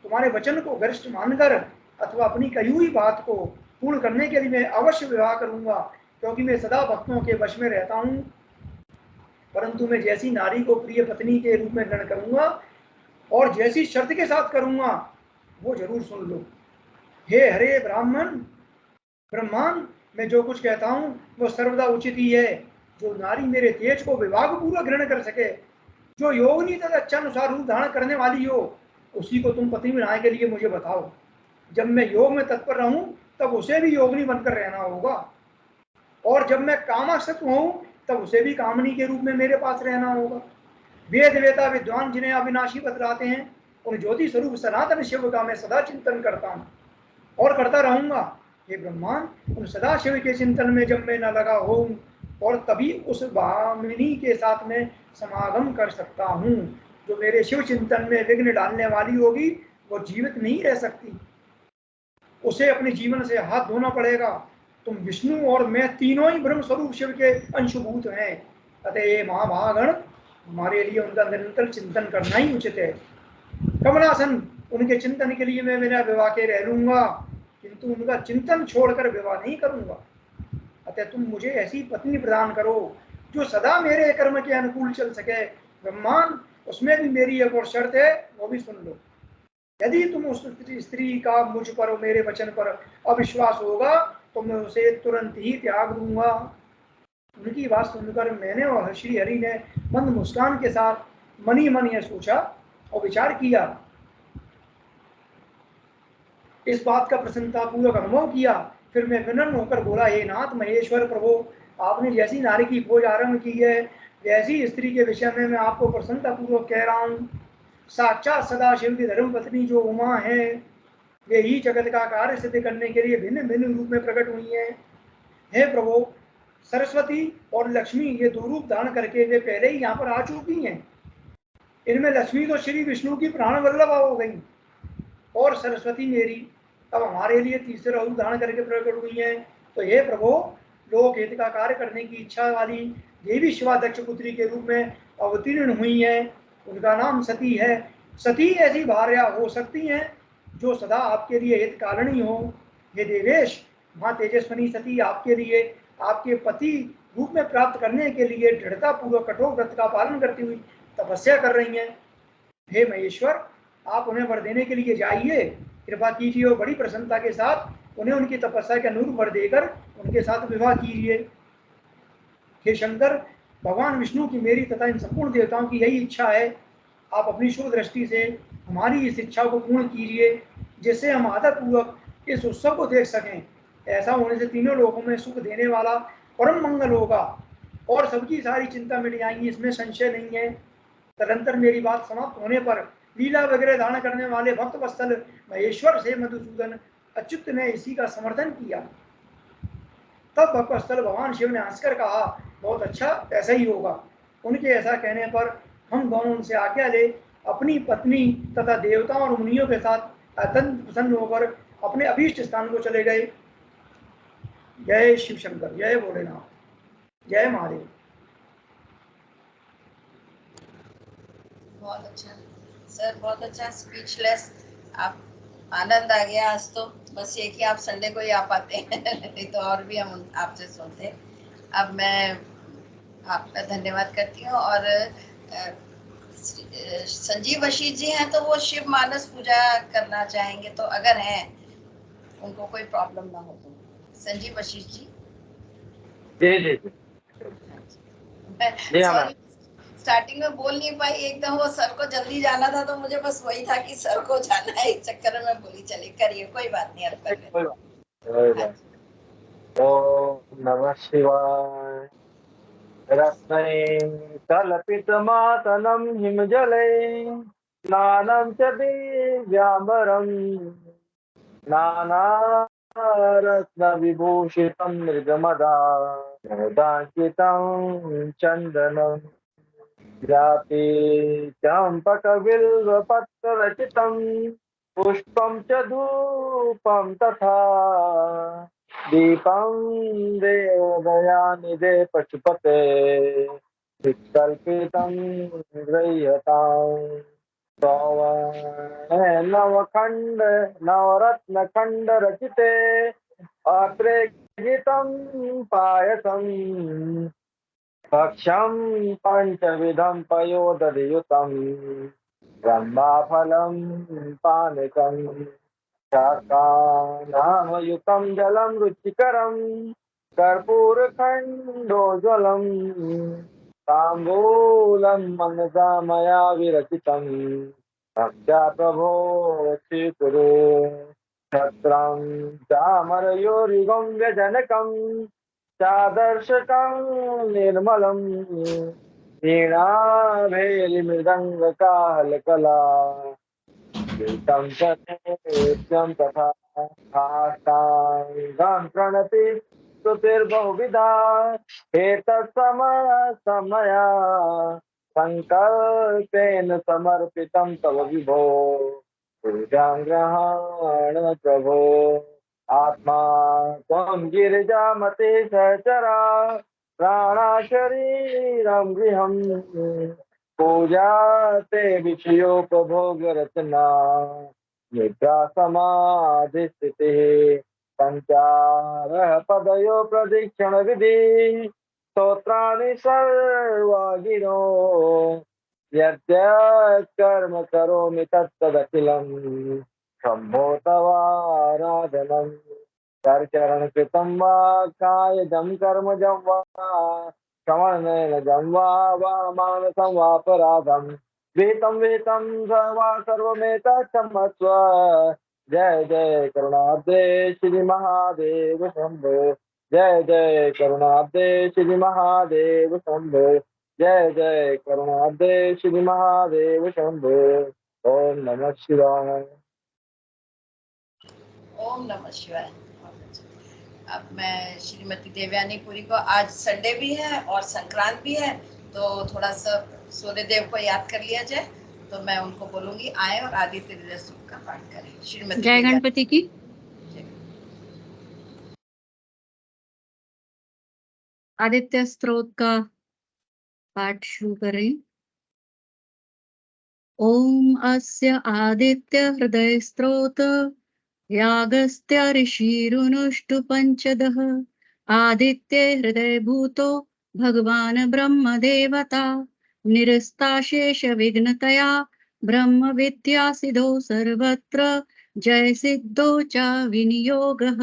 S3: तुम्हारे वचन को गरिष्ठ मानकर अथवा अपनी कही हुई बात को पूर्ण करने के लिए मैं अवश्य विवाह करूंगा, क्योंकि मैं सदा भक्तों के वश में रहता हूँ। परंतु मैं जैसी नारी को प्रिय पत्नी के रूप में ग्रहण करूंगा और जैसी शर्त के साथ करूंगा वो जरूर सुन लो। हे हरे ब्रह्मांड, मैं जो कुछ कहता हूँ वो सर्वदा उचित ही है। जो नारी मेरे तेज को विभाग पूर्वक ग्रहण कर सके, जो योगिनी तथा इच्छानुसार रूप धारण करने वाली हो, उसी को तुम पत्नी बनाने के लिए मुझे बताओ। जब मैं योग में तत्पर रहूं तब उसे भी योगिनी बनकर रहना होगा, और जब मैं कामासक्त हूं तब उसे भी कामनी के रूप में मेरे पास रहना होगा। वेद वेता विद्वान जिन्हें अविनाशी बतलाते हैं, उन ज्योति स्वरूप सनातन शिव का मैं सदा चिंतन करता हूँ और करता रहूंगा। हे ब्रह्मांड, उन सदाशिव के चिंतन में जब मैं न लगा हूं, और तभी उस भामिनी के साथ में समागम कर सकता हूँ। जो मेरे शिव चिंतन में विघ्न डालने वाली होगी वो जीवित नहीं रह सकती, उसे अपने जीवन से हाथ धोना पड़ेगा। तुम विष्णु और मैं तीनों ही ब्रह्म स्वरूप शिव के अंशभूत हैं। अतः ये महाभागण हमारे लिए उनका निरंतर चिंतन करना ही उचित है। कमलासन, उनके चिंतन के लिए मैं बिना विवाह के रह लूंगा, किंतु उनका चिंतन छोड़कर विवाह नहीं करूंगा। अतः तुम मुझे ऐसी पत्नी प्रदान करो जो सदा मेरे कर्म के अनुकूल चल सके। ब्रह्मांड, उसमें भी मेरी एक और शर्त है, वो भी सुन लो। यदि तुम उस स्त्री का मुझ पर और मेरे वचन पर अविश्वास होगा तो मैं उसे तुरंत ही त्याग दूंगा। उनकी बात सुनकर मैंने और श्री हरि ने मंद मुस्कान के साथ मनी मन यह सोचा और विचार किया। इस बात का प्रसन्नता पूर्वक अनुभव किया। फिर मैं विनम्र होकर बोला, हे नाथ महेश्वर प्रभु, आपने जैसी नारी की खोज आरंभ की है, वैसी स्त्री के विषय में मैं आपको प्रसन्नता पूर्वक कह रहा हूँ। साक्षात सदाशिव की धर्म पत्नी जो उमा है, वे ही जगत का कार्य सिद्ध करने के लिए भिन्न भिन्न रूप में प्रकट हुई है। हे प्रभु, सरस्वती और लक्ष्मी ये दो रूप धारण करके वे पहले ही यहाँ पर आ चुकी हैं। इनमें लक्ष्मी तो श्री विष्णु की प्राण वल्लभा हो गई, और सरस्वती मेरी अब हमारे लिए तीसरा रूप धारण करके प्रकट हुई है। तो हे प्रभु, लोक हित का कार्य करने की इच्छा वाली देवी शिवाध्यक्ष पुत्री के रूप में अवतीर्ण हुई है। उनका नाम सती है। सती ऐसी भार्या हो सकती हैं जो सदा आपके लिए हित कारिणी हो। हे देवेश, माँ तेजस्वनी सती आपके लिए आपके पति रूप में प्राप्त करने के लिए दृढ़ता पूर्वक कठोर व्रत का पालन करती हुई तपस्या कर रही हैं। हे महेश्वर, आप उन्हें वर देने के लिए जाइए, कृपा कीजिए और बड़ी प्रसन्नता के साथ उन्हें उनकी तपस्या के अनुरूप वर देकर उनके साथ विवाह कीजिए। हे शंकर, भगवान विष्णु की मेरी तथा इन संपूर्ण देवताओं की यही इच्छा है। आप अपनी शुभ दृष्टि से हमारी इस इच्छा को पूर्ण कीजिए, जिससे हम आदर पूर्वक इस उत्सव को देख सकें। ऐसा होने से तीनों लोगों में सुख देने वाला परम मंगल होगा और सबकी सारी चिंता मिट जाएंगी, इसमें संशय नहीं है। तदंतर मेरी बात समाप्त होने पर लीला वगैरह धारण करने वाले भक्त वत्सल महेश्वर से मधुसूदन अच्युत ने इसी का समर्थन किया। तब भक्त वत्सल भगवान शिव ने हंसकर कहा, बहुत अच्छा, ऐसा ही होगा। उनके ऐसा कहने पर हम दोनों उनसे आज्ञा ले अपनी पत्नी तथा देवताओं और मुनियों के साथ अत्यंत प्रसन्न होकर अपने अभीष्ट स्थान को चले गए। जय शिव शंकर, जय भोलेनाथ, जय महादेव।
S2: बहुत अच्छा सर, बहुत अच्छा, स्पीचलेस। आप आनंद आ गया आज तो। बस ये कि आप संडे को ही आ पाते हैं नहीं तो और भी हम आपसे सुनते। अब मैं आपका धन्यवाद करती हूँ। और संजीव वशीर जी हैं तो वो शिव मानस पूजा करना चाहेंगे, तो अगर हैं उनको कोई प्रॉब्लम ना हो तो। संजीव वशीर जी।
S4: जी जी जी जी हाँ
S2: सॉरी, स्टार्टिंग में बोल नहीं पाई एकदम, वो सर को जल्दी जाना था तो मुझे बस वही था कि सर को जाना है, इस चक्कर में मैं बोली चलिए करिए, कोई बात नहीं, अब कर लेते।
S4: कोई बात। ओम नमः शिवाय। रत्नै कल्पितमातनं हिमजले स्नानं च दिव्याम्बरं नानारत्नविभूषितं मृगमदा नवदाङ्कितं चन्दनं जाति चम्पकबिल्वपत्ररचितं पुष्पं च धूपं तथा दीपं देवदयानिधे पशुपते विकल्पितं गृह्यताम् नवखण्ड नवरत्नखण्ड रचिते अत्रे गीतं पायसं भक्ष्यं पञ्चविधं पयोदधियुतं ब्रह्माफलं पानकं शाकानामयुतं जलं रुचिकरं कर्पूरखण्डोज्ज्वलं ताम्बूलं मनसा मया विरचितं भक्त्या प्रभो स्वीकुरु छत्रं चामरयोरिगं व्यजनकं चादर्शकं निर्मलं वीणाभैर्मृदङ्गकाहलकला गीतं च नृत्यं तथा साष्टाङ्गं प्रणति स्तुतिर्बहुविधा एतत्समया सङ्कल्पेन समर्पितं तव विभो पूजां ग्रहण प्रभो आत्मा त्वं गिरिजामते सहचरा प्राणा शरीरं गृहं पूजा ते विषयोपभोगरचना निद्रा समाधि स्थितिः पञ्चारः पदयो प्रदक्षिण विधि स्तोत्राणि सर्वा गिरो यद्यत् कर्म करोमि तत्तदखिलं शम्भो तवाराधनं करचरणकृतं वा कायजं कर्मजं वा श्रवणनयनजं वा मानसं वापराधं विहितं वा सर्वमेतत् क्षमस्व जय जय करुणाब्दे श्री महादेव शंभो जय जय करुणाब्दे श्री महादेव शंभो जय जय करुणाब्दे श्री महादेव शंभो ओम नमः शिवाय।
S2: ओम नमः शिवाय। अब मैं श्रीमती देवयानी पुरी को, आज संडे भी है और संक्रांत भी है, तो थोड़ा सा सूर्य देव को याद कर लिया जाए, तो मैं उनको बोलूंगी आए और आदित्य हृदय स्तोत्र का पाठ करें। श्रीमती
S1: जय गणपति की। आदित्य स्तोत्र का पाठ शुरू करें। ओम अस्य आदित्य हृदय स्तोत्र यागस्त्य ऋषिरुनुष्टु पंचदः आदित्य हृदय भूतो भगवान ब्रह्म देवता निरस्ताशेष विघ्नतया ब्रह्म विद्या सिद्धो सर्वत्र जय सिद्धो च विनियोगः।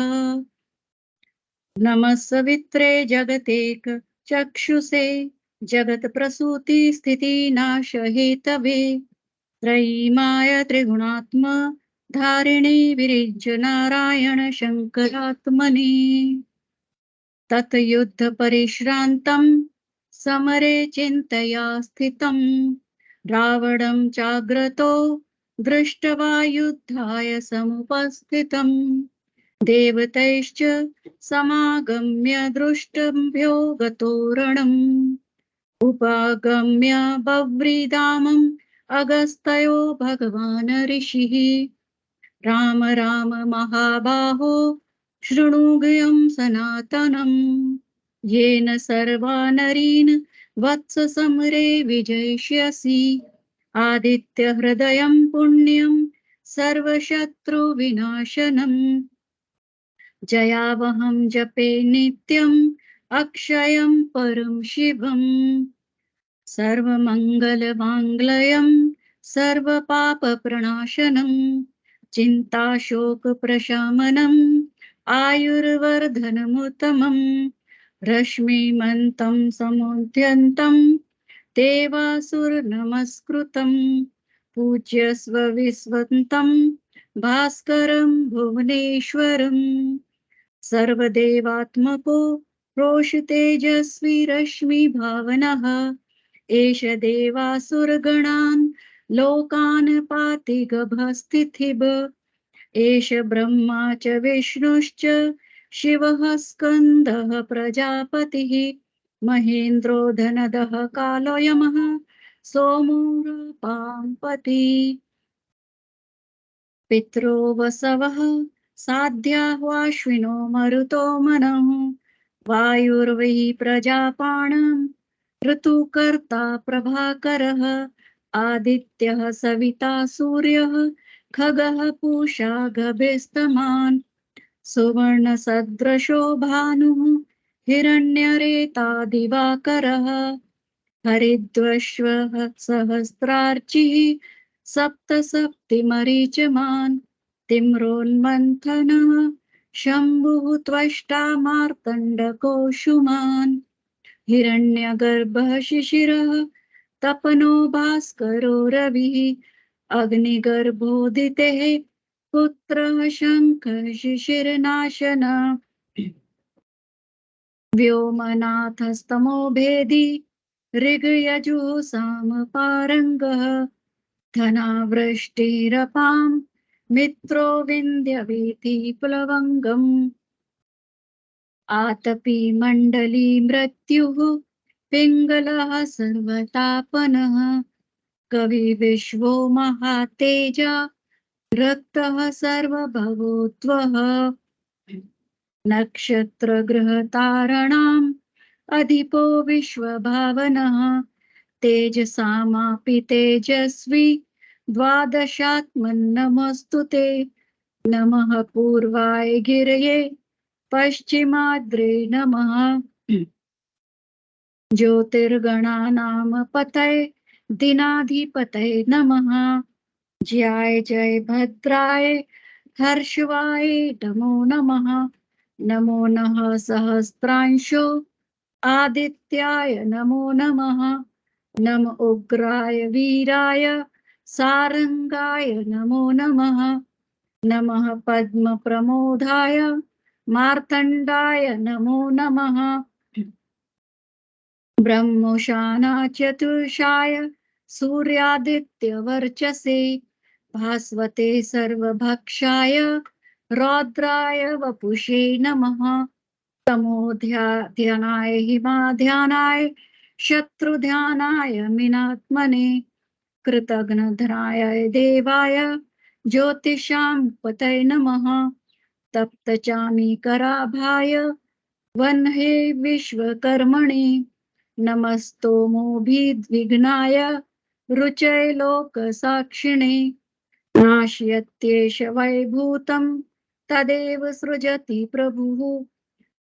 S1: नमः सवित्रे जगतेक चक्षुषे जगत प्रसूति स्थिति नाश हेतवे त्रयीमाय त्रिगुणात्म धारिणी विरिज्य नारायण शंकरात्मने ततयुद्ध परिश्रान्तं समरे चिन्तया स्थितं रावणं चाग्रतो दृष्ट्वा युद्धाय समुपस्थितं देवतैश्च समागम्य दृष्टभ्यो गतो रणम् उपागम्य बव्रीधामम् अगस्त्यो भगवान् ऋषिः राम राम महाबाहो शृणुगयं सनातनम् येन सर्वा नरीन् वत्स समरे विजयिष्यसि आदित्य हृदयं पुण्यं सर्वशत्रुविनाशनम् जयावहं जपे नित्यम् अक्षयं परं शिवम् सर्वमङ्गलमाङ्गल्यं सर्वपापप्रणाशनं चिन्ताशोकप्रशमनम् आयुर्वर्धनमुत्तमम् रश्मिमन्तं समुद्यन्तं देवासुरनमस्कृतं पूज्यस्व विस्वन्तं भास्करं भुवनेश्वरम् सर्वदेवात्मको रोषतेजस्वी रश्मि भावनः एष देवासुरगणान् लोकान् पाति गभस्तिथिव एष ब्रह्मा च विष्णुश्च
S5: शिवः स्कन्दः प्रजापतिः महेन्द्रो धनदः कालो यमः सोमो पाम्पति पित्रो वसवः साध्याह्वाश्विनो मरुतो मनः वायुर्वै प्रजापाणम् ऋतुकर्ता प्रभाकरः आदित्यः सविता सूर्यः खगः पूषा गभिस्तमान् सुवर्णसदृशो भानुः हिरण्यरेता दिवाकरः हरिद्वश्वः सहस्रार्चिः सप्तसप्तिमरीचमान् तिम्रोन्मन्थनः शम्भुः त्वष्टा मार्तण्डकोऽशुमान् हिरण्यगर्भः शिशिरः तपनो भास्करो रविः अग्निगर्भोदितेः पुत्रः शङ्खः शिशिरनाशन व्योमनाथस्तमो भेदी ऋग्यजुः सामपारङ्गः धनावृष्टिरपां मित्रो विन्द्यवीति प्लवङ्गम् आतपी मण्डली मृत्युः पिङ्गलः सर्वतापनः कवि विश्वो महातेजा रक्तः सर्वभवोत्वः नक्षत्रग्रहतारणाम् अधिपो विश्वभावनः तेजसामापि तेजस्वी द्वादशात्मन्नमस्तु ते नमः पूर्वाय गिरये पश्चिमाद्रे नमः ज्योतिर्गणानां पतये दिनाधिपतये नमः ज्याय जय भद्राय हर्षवाय नमो नमः नमो नः सहस्रांशो आदित्याय नमो नमः नम उग्राय वीराय सारंगाय नमो नमः नमः पद्मप्रमोदाय मार्तण्डाय नमो नमः ब्रह्मोशाना चतुर्षाय सूर्यादित्यवर्चसे भास्वते सर्वभक्षाय रौद्राय वपुषे नमः तमोध्यानाय हिमाध्यानाय शत्रुध्यानाय मिनात्मने कृतघ्नधराय देवाय ज्योतिषां पतये नमः तप्तचामीकराभाय वह्ने विश्वकर्मणे नमस्तोमोभिद्विघ्नाय रुचये लोकसाक्षिणे नाशयत्येष वैभूतं तदेव सृजति प्रभुः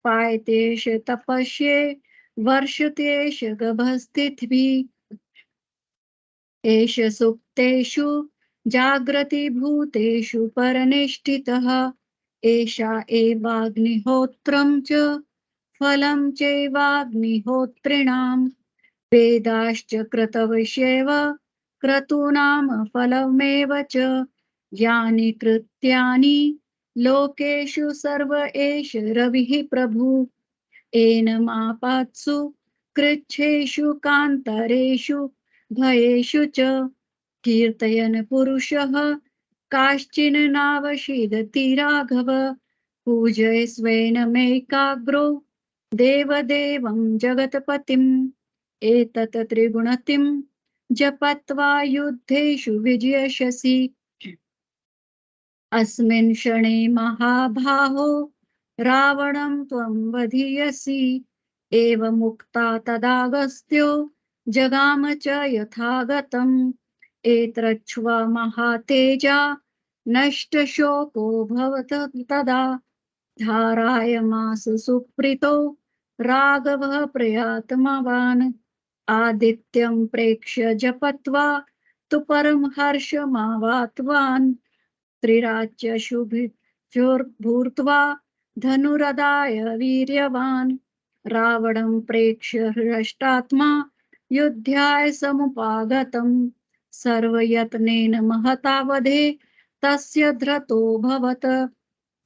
S5: पायतेष तपस्ये वर्षतेष गभस्तिथिभिः एष सुप्तेषु जाग्रतिभूतेषु परनिष्ठितः एषा एवाग्निहोत्रं च फलं चैवाग्निहोत्रिणां वेदाश्च क्रतवश्येव क्रतूनां फलमेव च यानि कृत्यानि लोकेषु सर्व एष रविः प्रभु एनमापात्सु कृच्छ्रेषु कान्तरेषु भयेषु च कीर्तयन् पुरुषः काश्चिन् नावशीदति राघव पूजय स्वेनमेकाग्रो देवदेवं जगत्पतिम् एतत् त्रिगुणतिं जपत्वा युद्धेषु विजयसि अस्मिन् क्षणे महाबाहो रावणं त्वं वधीयसि एवमुक्ता तदागस्त्यो जगाम च यथागतम् एतच्छ्वा महातेजा नष्टशोको भवत तदा धारायमास सुप्रीतो राघवः प्रयातमवान् आदित्यं प्रेक्ष्य जपत्वा तु परमहर्षमावात्वान् त्रिराज्य शुभिर्भूत्वा धनुरदाय वीर्यवान् रावणं प्रेक्ष्य हृष्टात्मा युद्धाय समुपागतम् सर्वयत्नेन महता वधे तस्य धृतो भवत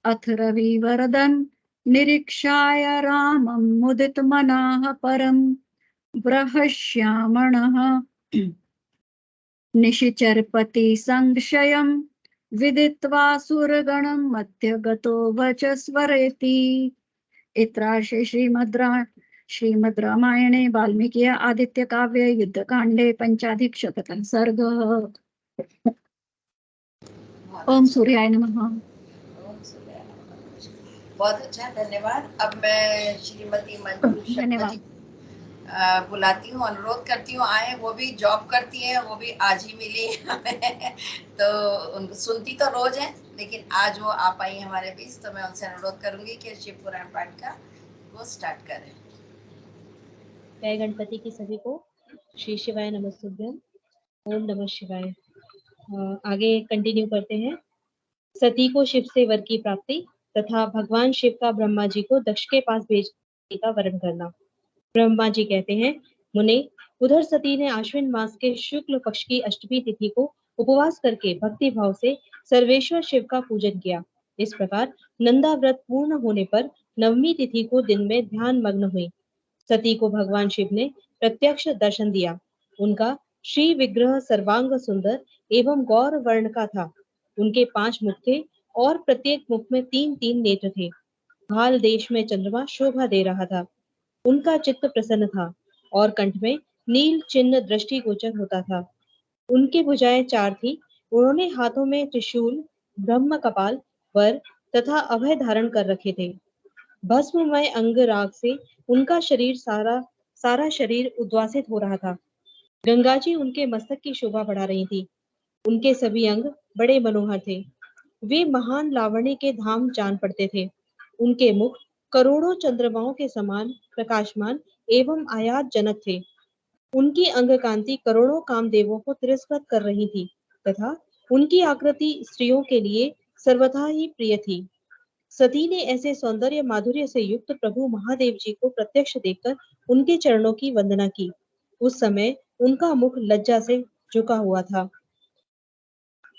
S5: अथ रविवरदन् निरीक्षाय रामं मुदितमनाः परं बृहश्यामणः निशिचरपति संशयम् विदित्वा सुरगणं मध्य गतो वचस्वरेति। इत्रार्षे श्रीमद् रामायणे वाल्मीकि आदित्य काव्ये युद्धकांडे पंचाधिकशतकः सर्गः। ओम सूर्याय नमः।
S2: ओम सूर्याय नमः। बहुत अच्छा, धन्यवाद। अब मैं श्रीमती मंजू शर्मा
S5: धन्यवाद।
S2: जी बुलाती हूँ, अनुरोध करती हूँ आए। वो भी जॉब करती है, वो भी आज ही मिली हमें तो सुनती तो रोज है, लेकिन आज वो आ पाई हमारे बीच, तो मैं उनसे अनुरोध करूंगी कि शिव पुराण पाठ का वो स्टार्ट करें।
S6: जय गणपति की सभी को। श्री शिवाय नमस्तुभ्यम। ओम नमः शिवाय। आगे कंटिन्यू करते हैं। सती को शिव से वर की प्राप्ति तथा भगवान शिव का ब्रह्मा जी को दक्ष के पास भेजने का वर्ण करना। ब्रह्मा जी कहते हैं, मुने, उधर सती ने आश्विन मास के शुक्ल पक्ष की अष्टमी तिथि को उपवास करके भक्ति भाव से सर्वेश्वर शिव का पूजन किया। इस प्रकार नंदा व्रत पूर्ण होने पर नवमी तिथि को दिन में ध्यान मग्न हुई। सती को भगवान शिव ने प्रत्यक्ष दर्शन दिया। उनका श्री विग्रह सर्वांग सुंदर एवं गौर वर्ण का था। उनके 5 मुख थे और प्रत्येक मुख में 3-3 नेत्र थे। भाल देश में चंद्रमा शोभा दे रहा था। उनका चित्त प्रसन्न था और कंठ में नील चिन्ह दृष्टि गोचर होता था। उनकी भुजाएं 4 थी। उन्होंने हाथों में त्रिशूल, ब्रह्म कपाल, वर तथा अभय धारण कर रखे थे। भस्ममय अंग राग से उनका सारा शरीर उद्वासित हो रहा था। गंगा जी उनके मस्तक की शोभा बढ़ा रही थी। उनके सभी अंग बड़े मनोहर थे। वे महान लावण्य के धाम जान पड़ते थे। उनके मुख करोड़ों चंद्रमाओं के समान प्रकाशमान एवं आयात जनक थे। उनकी अंग कांति करोड़ों कामदेवों को तिरस्कृत कर रही थी तथा उनकी आकृति स्त्रियों के लिए सर्वथा ही प्रिय थी। सती ने ऐसे सौंदर्य माधुर्य से युक्त प्रभु महादेव जी को प्रत्यक्ष देखकर उनके चरणों की वंदना की। उस समय उनका मुख लज्जा से झुका हुआ था।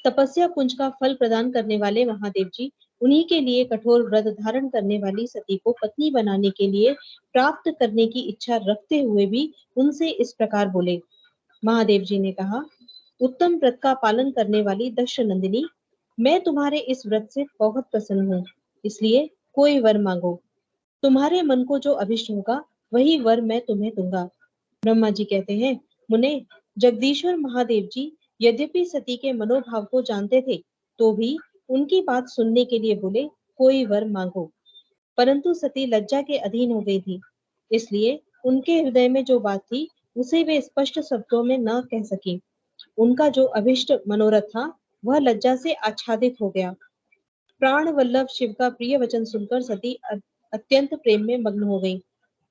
S6: तपस्या पुंज का फल प्रदान करने वाले महादेव जी उन्हीं के लिए कठोर व्रत धारण करने वाली सती को पत्नी बनाने के लिए प्राप्त करने की इच्छा रखते हुए भी उनसे इस प्रकार बोले। महादेव जी ने कहा, उत्तम व्रत का पालन करने वाली दक्ष नंदिनी, मैं तुम्हारे इस व्रत से बहुत प्रसन्न हूँ, इसलिए कोई वर मांगो। तुम्हारे मन को जो अभिष्ट होगा वही वर मैं तुम्हें दूंगा। ब्रह्मा जी कहते हैं, मुने, जगदीश्वर महादेव जी यद्यपि सती के मनोभाव को जानते थे तो भी उनकी बात सुनने के लिए बोले, कोई वर मांगो। परंतु सती लज्जा के अधीन हो गई थी, इसलिए उनके हृदय में जो बात थी उसे वे स्पष्ट शब्दों में न कह सकी। उनका जो अभिष्ट मनोरथ था वह लज्जा से आच्छादित हो गया। प्राण वल्लभ शिव का प्रिय वचन सुनकर सती अत्यंत प्रेम में मग्न हो गई।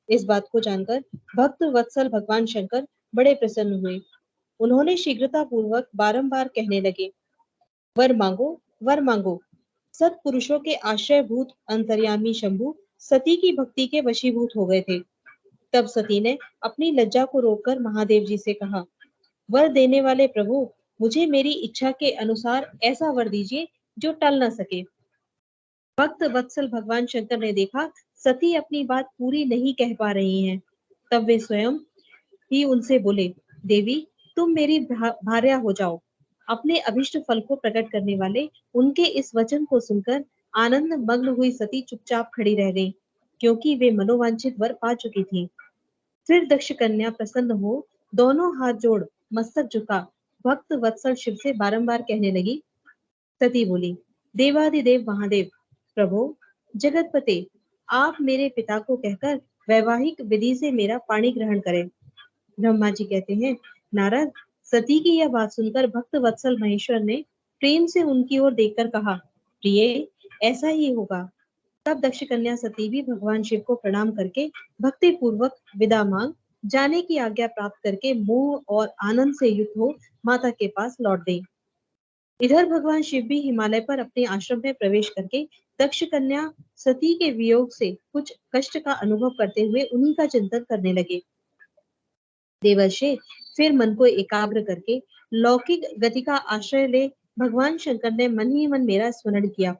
S6: इस बात को जानकर भक्त वत्सल भगवान शंकर बड़े प्रसन्न हुए। उन्होंने शीघ्रता पूर्वक बारंबार कहने लगे, वर मांगो, वर मांगो। सत्पुरुषों के आश्रयभूत अंतर्यामी शंभु सती की भक्ति के वशीभूत हो गए थे। तब सती ने अपनी लज्जा को रोककर महादेव जी से कहा, वर देने वाले प्रभु, मुझे मेरी इच्छा के अनुसार ऐसा वर दीजिए जो टल न सके। भक्त वत्सल भगवान शंकर ने देखा सती अपनी बात पूरी नहीं कह पा रही हैं। तब वे स्वयं ही उनसे बोले, देवी, तुम मेरी भार्या हो जाओ। अपने अभिष्ट फल को प्रकट करने वाले उनके इस वचन को सुनकर आनंद मग्न हुई सती चुपचाप खड़ी रह गई, क्योंकि वे मनोवांछित वर पा चुकी थी। फिर दक्ष कन्या प्रसन्न हो दोनों हाथ जोड़ मस्तक झुका भक्त वत्सल शिव से बारंबार कहने लगी। सती बोली, देवादिदेव महादेव, प्रभु जगतपते, आप मेरे पिता को कहकर वैवाहिक विधि से मेरा पाणी ग्रहण करें। ब्रह्मा जी कहते हैं, नारद, सती की यह बात सुनकर भक्त वत्सल महेश्वर ने प्रेम से उनकी ओर देखकर कहा, प्रिय, ऐसा ही होगा। तब दक्ष कन्या सती भी भगवान शिव को प्रणाम करके भक्ति पूर्वक विदा मांग जाने की आज्ञा प्राप्त करके मोह और आनंद से युक्त हो माता के पास लौट गई। इधर भगवान शिव भी हिमालय पर अपने आश्रम में प्रवेश करके दक्ष कन्या सती के वियोग से कुछ कष्ट का अनुभव करते हुए उन्हीं का चिंतन करने लगे। देवर्षि, फिर मन को एकाग्र करके लौकिक गति का आश्रय ले भगवान शंकर ने मन ही मन मेरा स्मरण किया।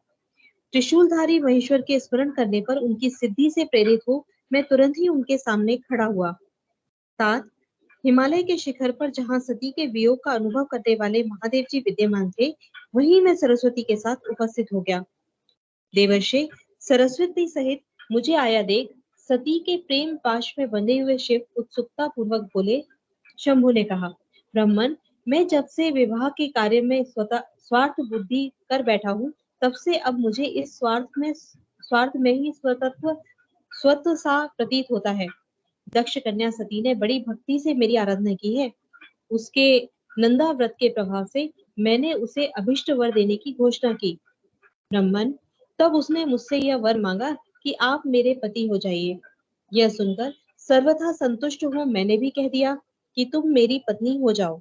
S6: त्रिशूलधारी महेश्वर के स्मरण करने पर उनकी सिद्धि से प्रेरित हो मैं तुरंत ही उनके सामने खड़ा हुआ। तात, हिमालय के शिखर पर जहाँ सती के वियोग का अनुभव करने वाले महादेव जी विद्यमान थे, वहीं मैं सरस्वती के साथ उपस्थित हो गया। देवर्षि, सरस्वती सहित मुझे आया देख सती के प्रेम पाश में बंधे हुए शिव उत्सुकता पूर्वक बोले। शंभु ने कहा, ब्राह्मण, मैं जब से विवाह के कार्य में स्वार्थ बुद्धि कर बैठा हूँ, तब से अब मुझे इस स्वार्थ में ही स्वतः सा प्रतीत होता है। दक्ष कन्या सती ने बड़ी भक्ति से मेरी आराधना की है। उसके नंदा व्रत के प्रभाव से मैंने उसे अभिष्ट वर देने की घोषणा की। ब्राह्मण, तब उसने मुझसे यह वर मांगा कि आप मेरे पति हो जाइए। यह सुनकर सर्वथा संतुष्ट हो मैंने भी कह दिया कि तुम मेरी पत्नी हो जाओ।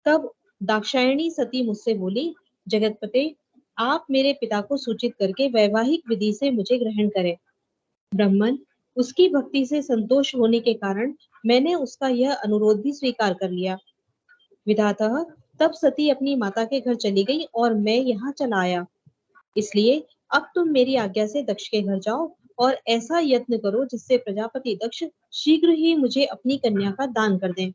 S6: तब दाक्षायणी सती मुझसे बोली, जगतपते, आप मेरे पिता को सूचित करके वैवाहिक विधि से मुझे ग्रहण करें। ब्राह्मण, उसकी भक्ति से संतोष होने के कारण मैंने उसका यह अनुरोध भी स्वीकार कर लिया। विधातः तब सती अपनी माता के घर चली गई और मैं यहाँ चला आया। इसलिए अब तुम मेरी आज्ञा से दक्ष के घर जाओ और ऐसा यत्न करो जिससे प्रजापति दक्ष शीघ्र ही मुझे अपनी कन्या का दान कर दें।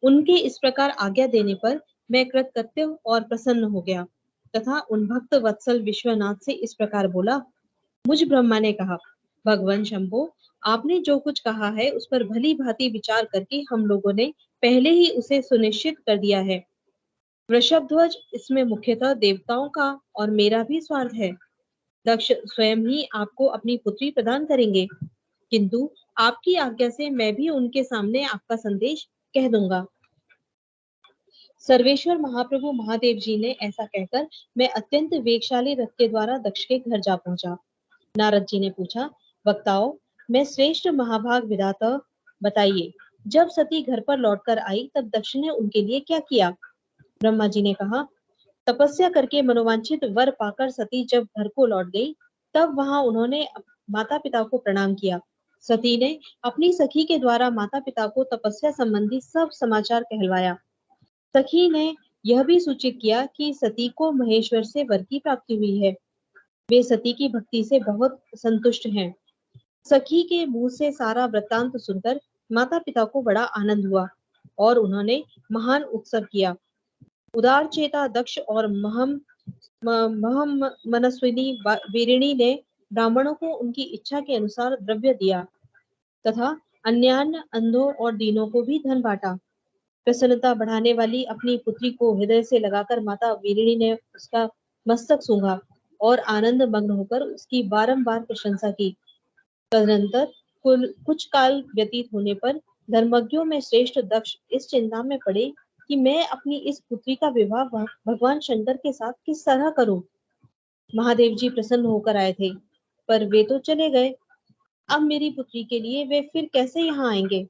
S6: उनके इस प्रकार आज्ञा देने पर मैं कृतकृत्य और प्रसन्न हो गया तथा उन भक्त वत्सल विश्वनाथ से इस प्रकार बोला। मुझ ब्रह्मा ने कहा, भगवान शंभो, आपने जो कुछ कहा है उस पर भली भांति विचार करके हम लोगों ने पहले ही उसे सुनिश्चित कर दिया है। वृषभध्वज, इसमें मुख्यतः देवताओं का और मेरा भी स्वार्थ है। दक्ष स्वयं ही आपको अपनी पुत्री प्रदान करेंगे, किंतु आपकी आज्ञा से मैं भी उनके सामने आपका संदेश कह दूंगा। सर्वेश्वर महाप्रभु महादेव जी ने ऐसा कहकर मैं अत्यंत वेगशाली रथ के द्वारा दक्ष के घर जा पहुंचा। नारद जी ने पूछा, वक्ताओं, मैं श्रेष्ठ महाभाग विधाता, बताइए, जब सती घर पर लौटकर आई तब दक्ष ने उनके लिए क्या किया? ब्रह्मा जी ने कहा, तपस्या करके मनोवांछित वर पाकर सती जब घर को लौट गई, तब वहां उन्होंने माता पिता को प्रणाम किया। सती ने अपनी सखी के द्वारा माता पिता को तपस्या संबंधी सब समाचार कहलवाया। सखी ने यह भी सूचित किया कि सती को महेश्वर से वर की प्राप्ति हुई है। वे सती की भक्ति से बहुत संतुष्ट हैं। सखी के मुंह से सारा वृत्तांत सुनकर माता पिता को बड़ा आनंद हुआ और उन्होंने महान उत्सव किया। उदार चेता दक्ष और महम मनस्विनी वीरिणी ने ब्राह्मणों को उनकी इच्छा के अनुसार द्रव्य दिया तथा अन्यान्य अंधों और दीनों को भी धन बांटा। प्रसन्नता बढ़ाने वाली अपनी पुत्री को हृदय से लगाकर माता वीरिणी ने उसका मस्तक सूंघा और आनंद मग्न होकर उसकी बारंबार प्रशंसा की। तदनंतर कुछ काल व्यतीत होने पर धर्मज्ञों में श्रेष्ठ दक्ष इस चिंता में पड़े कि मैं अपनी इस पुत्री का विवाह भगवान शंकर के साथ किस तरह करूं। महादेव जी प्रसन्न होकर आए थे, पर वे तो चले गए। अब मेरी पुत्री के लिए वे फिर कैसे यहाँ आएंगे?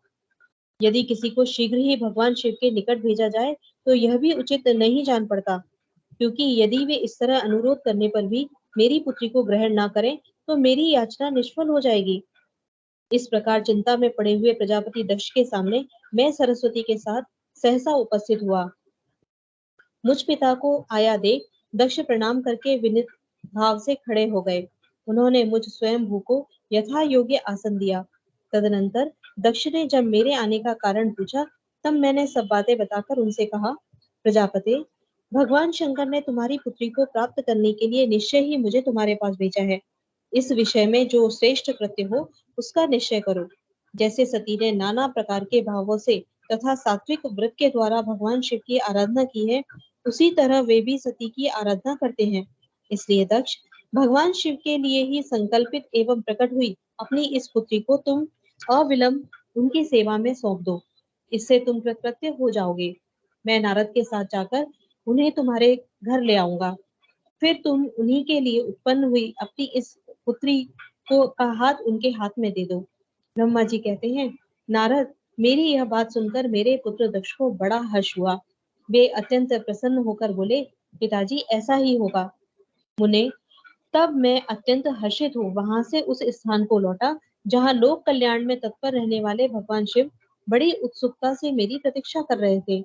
S6: यदि किसी को शीघ्र ही भगवान शिव के निकट भेजा जाए तो यह भी उचित नहीं जान पड़ता, क्योंकि यदि वे इस तरह अनुरोध करने पर भी मेरी पुत्री को ग्रहण ना करें तो मेरी याचना निष्फल हो जाएगी। इस प्रकार चिंता में पड़े हुए प्रजापति दक्ष के सामने मैं सरस्वती के साथ सहसा उपस्थित हुआ। मुझ पिता को आया देख दक्ष प्रणाम करके विनीत भाव से खड़े हो गए। उन्होंने मुझ स्वयं भू को यथा योग्य आसन दिया। तदनंतर दक्ष ने जब मेरे आने का कारण पूछा, तब मैंने सब बातें बताकर उनसे कहा, प्रजापति, भगवान शंकर ने तुम्हारी पुत्री को प्राप्त करने के लिए निश्चय ही मुझे तुम्हारे पास भेजा है। इस विषय में जो श्रेष्ठ कृत्य हो उसका निश्चय करो। जैसे सती ने नाना प्रकार के भावों से तथा सात्विक व्रत के द्वारा भगवान शिव की आराधना की है, उसी तरह वे भी सती की आराधना करते हैं। इसलिए दक्ष, भगवान शिव के लिए ही संकल्पित एवं प्रकट हुई अपनी इस पुत्री को तुम अविलंब उनकी सेवा में सौंप दो। इससे तुम कृतकृत्य हो जाओगे। मैं नारद के साथ जाकर उन्हें तुम्हारे घर ले आऊंगा। फिर तुम उन्हीं के लिए उत्पन्न हुई अपनी इस पुत्री को का हाथ उनके हाथ में दे दो। ब्रह्मा जी कहते हैं, नारद, मेरी यह बात सुनकर मेरे पुत्र दक्ष को बड़ा हर्ष हुआ। वे अत्यंत प्रसन्न होकर बोले, पिताजी, ऐसा ही होगा। मुने, तब मैं अत्यंत हर्षित हूँ वहां से उस स्थान को लौटा जहाँ लोक कल्याण में तत्पर रहने वाले भगवान शिव बड़ी उत्सुकता से मेरी प्रतीक्षा कर रहे थे।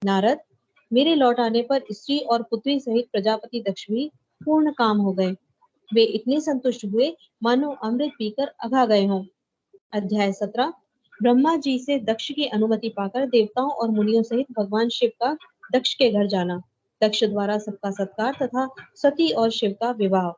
S6: नारद, मेरे लौट आने पर स्त्री और पुत्री सहित प्रजापति दक्ष भी पूर्ण काम हो गए। वे इतने संतुष्ट हुए मानो अमृत पीकर अघा गए हों। अध्याय 17। ब्रह्मा जी से दक्ष की अनुमति पाकर देवताओं और मुनियों सहित भगवान शिव का दक्ष के घर जाना, दक्ष द्वारा सबका सत्कार तथा सती और शिव का विवाह।